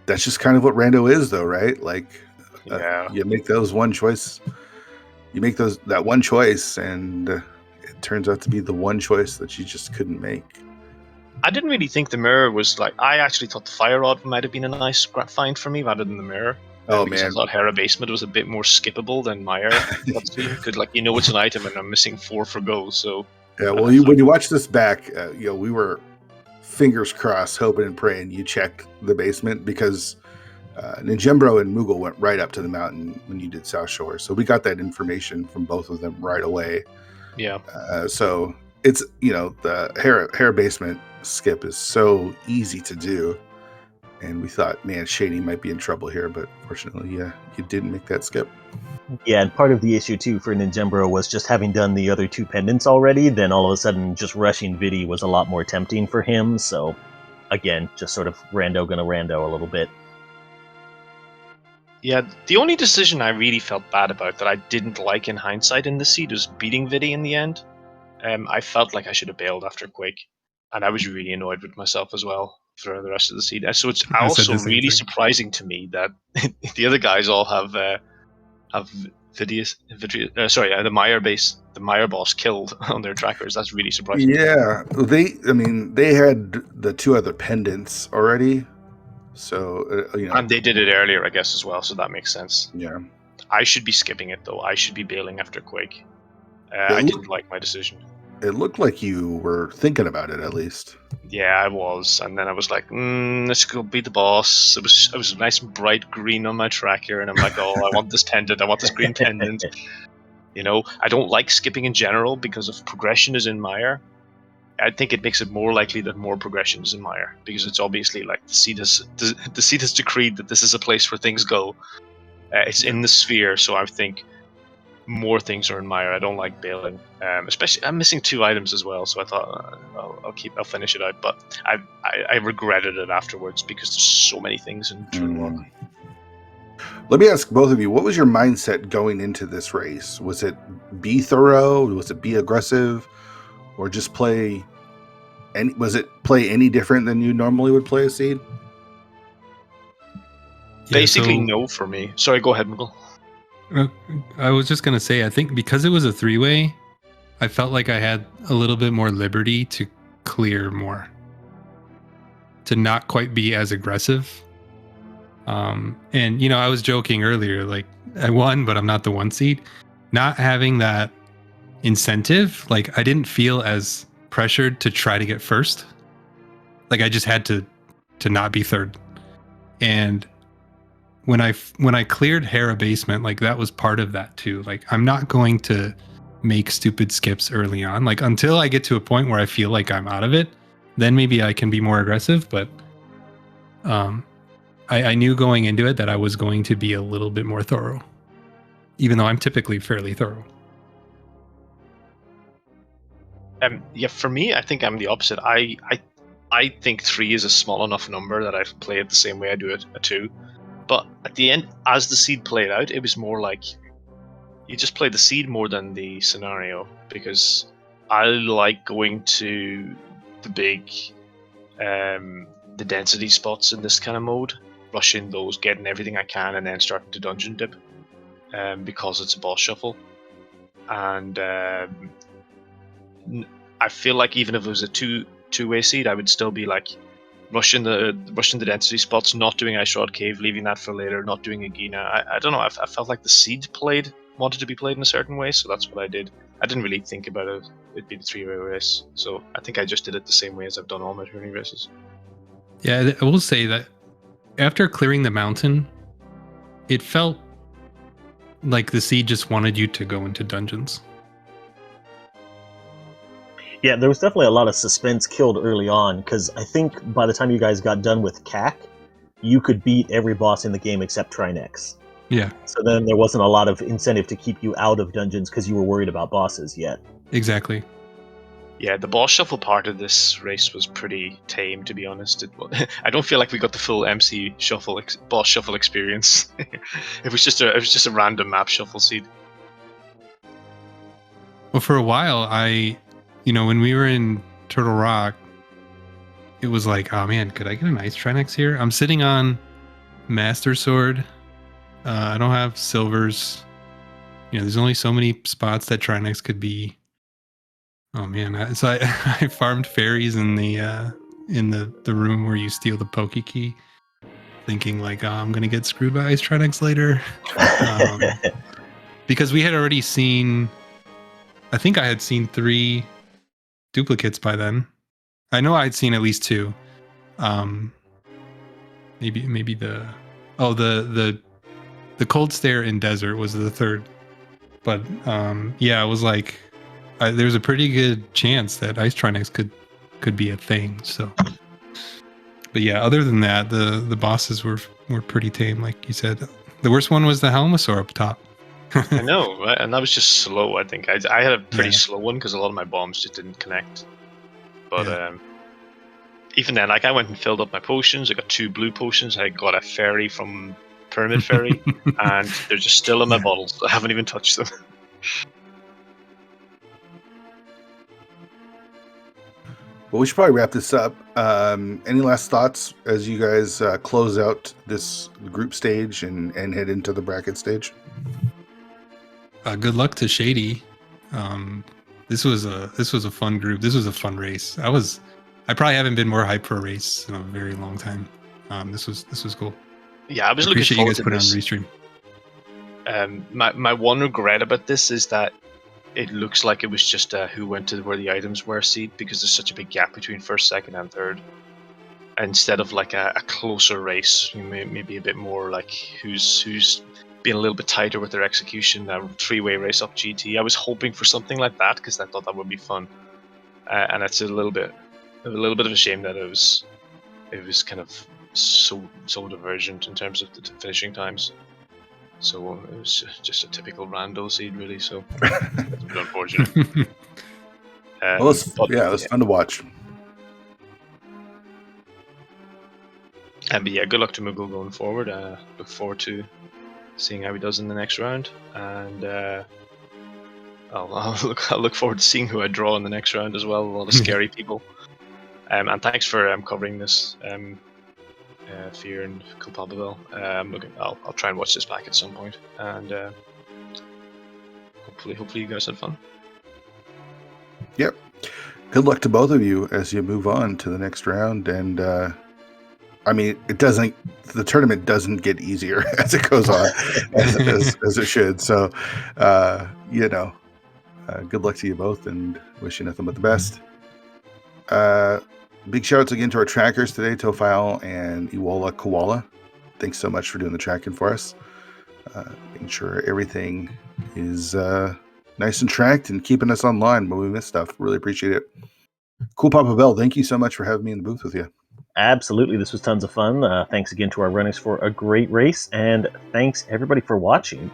That's just kind of what rando is, though, right? Like, Yeah. you make those one choice. You make that one choice, and it turns out to be the one choice that you just couldn't make. I didn't really think the mirror was like. I actually thought the fire rod might have been a nice find for me rather than the mirror. Oh because man, I thought Hera Basement was a bit more skippable than Mire cutscene. Because like it's an item and I'm missing 4 for go. So yeah. Well, when you watch this back, we were fingers crossed, hoping and praying you checked the basement, because Ninjembro and Moogle went right up to the mountain when you did South Shore. So we got that information from both of them right away. Yeah. So it's, the Hera Basement skip is so easy to do. And we thought, man, Shady might be in trouble here. But fortunately, you didn't make that skip. Yeah, and part of the issue, too, for Ninjembro was just having done the other 2 pendants already, then all of a sudden just rushing Vidi was a lot more tempting for him. So, again, just sort of rando a little bit. Yeah, the only decision I really felt bad about that I didn't like in hindsight in the seed was beating Vidi in the end. I felt like I should have bailed after Quake, and I was really annoyed with myself as well for the rest of the seed. So it's I said also the same really thing. surprising to me that the other guys all have the Mire boss killed on their trackers. That's really surprising. Yeah, they had the 2 other pendants already. So, And they did it earlier, I guess, as well, so that makes sense. yeah. I should be skipping it, though. I should be bailing after Quake. I didn't like my decision. It looked like you were thinking about it, at least. Yeah, I was. And then I was like, let's go beat the boss. It was nice and bright green on my tracker, and I'm like, oh, I want this pendant. I want this green pendant. I don't like skipping in general because if progression is in Mire, I think it makes it more likely that more progression is in Mire, because it's obviously like the seed has decreed that this is a place where things go. It's in the sphere, so I think more things are in Mire. I don't like bailing, especially I'm missing 2 items as well, so I thought I'll finish it out. But I regretted it afterwards because there's so many things in Turlock. Let me ask both of you, what was your mindset going into this race? Was it be thorough? Was it be aggressive? Or just play any different than you normally would play a seed? Basically, no for me. Sorry, go ahead, Muggle. I was just gonna say, I think because it was a 3-way, I felt like I had a little bit more liberty to clear more, to not quite be as aggressive. And I was joking earlier, like I won, but I'm not the 1 seed. Not having that incentive, like I didn't feel as pressured to try to get first. Like I just had to not be 3rd. And when I cleared Hera Basement, like that was part of that too. Like I'm not going to make stupid skips early on. Like until I get to a point where I feel like I'm out of it, then maybe I can be more aggressive. But I knew going into it that I was going to be a little bit more thorough, even though I'm typically fairly thorough. Yeah, for me, I think I'm the opposite. I think 3 is a small enough number that I play it the same way I do it a 2. But at the end, as the seed played out, it was more like you just play the seed more than the scenario, because I like going to the big, the density spots in this kind of mode, rushing those, getting everything I can, and then starting to dungeon dip, because it's a boss shuffle. And I feel like even if it was a two-way seed, I would still be like rushing the density spots, not doing Ice Rod Cave, leaving that for later, not doing Agina. I don't know. I felt like the seed wanted to be played in a certain way, so that's what I did. I didn't really think about it being a 3-way race, so I think I just did it the same way as I've done all my tourney races. Yeah, I will say that after clearing the mountain, it felt like the seed just wanted you to go into dungeons. Yeah, there was definitely a lot of suspense killed early on, because I think by the time you guys got done with CAC, you could beat every boss in the game except Trinex. Yeah. So then there wasn't a lot of incentive to keep you out of dungeons because you were worried about bosses yet. Exactly. Yeah, the boss shuffle part of this race was pretty tame, to be honest. I don't feel like we got the full MC shuffle boss shuffle experience. It was just a random map shuffle seed. Well, for a while, when we were in Turtle Rock, it was like, oh man, could I get an ice Trinex here? I'm sitting on Master Sword. I don't have silvers. There's only so many spots that Trinex could be. Oh man, so I farmed fairies in the room where you steal the Poke Key, thinking like, oh, I'm gonna get screwed by ice Trinex later, because we had already seen. I think I had seen 3 duplicates by then. I know I'd seen at least 2. Maybe the cold stare in desert was the 3rd. But yeah, it was like there's a pretty good chance that ice Trinex could be a thing. So, but yeah, other than that, the bosses were pretty tame, like you said. The worst one was the Helmosaur up top. I know, right? And that was just slow. I think I had a pretty slow one because a lot of my bombs just didn't connect. But even then, like I went and filled up my potions. I got 2 blue potions. I got a fairy from Pyramid Fairy, and they're just still in my bottles. I haven't even touched them. Well, we should probably wrap this up. Any last thoughts as you guys close out this group stage and head into the bracket stage? Good luck to Shady. This was a fun group. This was a fun race. I probably haven't been more hyped for a race in a very long time. This was cool. Yeah, I was looking forward to this. Appreciate you guys put on Restream. My one regret about this is that it looks like it was just who went to where the items were seed, because there's such a big gap between first, second, and third. Instead of like a closer race, maybe a bit more like who's being a little bit tighter with their execution, a 3-way race up GT. I was hoping for something like that because I thought that would be fun, and it's a little bit of a shame that it was kind of so divergent in terms of the finishing times. So it was just a typical rando seed, really. So it's a bit unfortunate. Well, it was fun to watch. But yeah, good luck to Moogle going forward. Look forward to seeing how he does in the next round, and I'll look forward to seeing who I draw in the next round as well. A lot of scary people. And thanks for covering this. Fear and Culpable. I'll try and watch this back at some point, and hopefully you guys had fun. Yep. Good luck to both of you as you move on to the next round. And I mean, the tournament doesn't get easier as it goes on, as it should. So, good luck to you both, and wish you nothing but the best. Big shout outs again to our trackers today, Tofile and Iwola Koala. Thanks so much for doing the tracking for us. Making sure everything is nice and tracked and keeping us online when we miss stuff. Really appreciate it. Cool Papa Bell, thank you so much for having me in the booth with you. Absolutely. This was tons of fun. Thanks again to our runners for a great race, and thanks everybody for watching.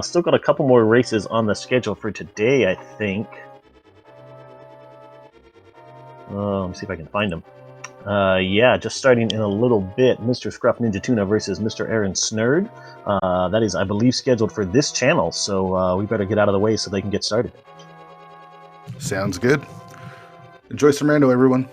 Still got a couple more races on the schedule for today, I think. Let me see if I can find them. Yeah, just starting in a little bit, Mr. Scruff Ninja Tuna versus Mr. Aaron Snurd. That is, I believe, scheduled for this channel, so we better get out of the way so they can get started. Sounds good. Enjoy some rando, everyone.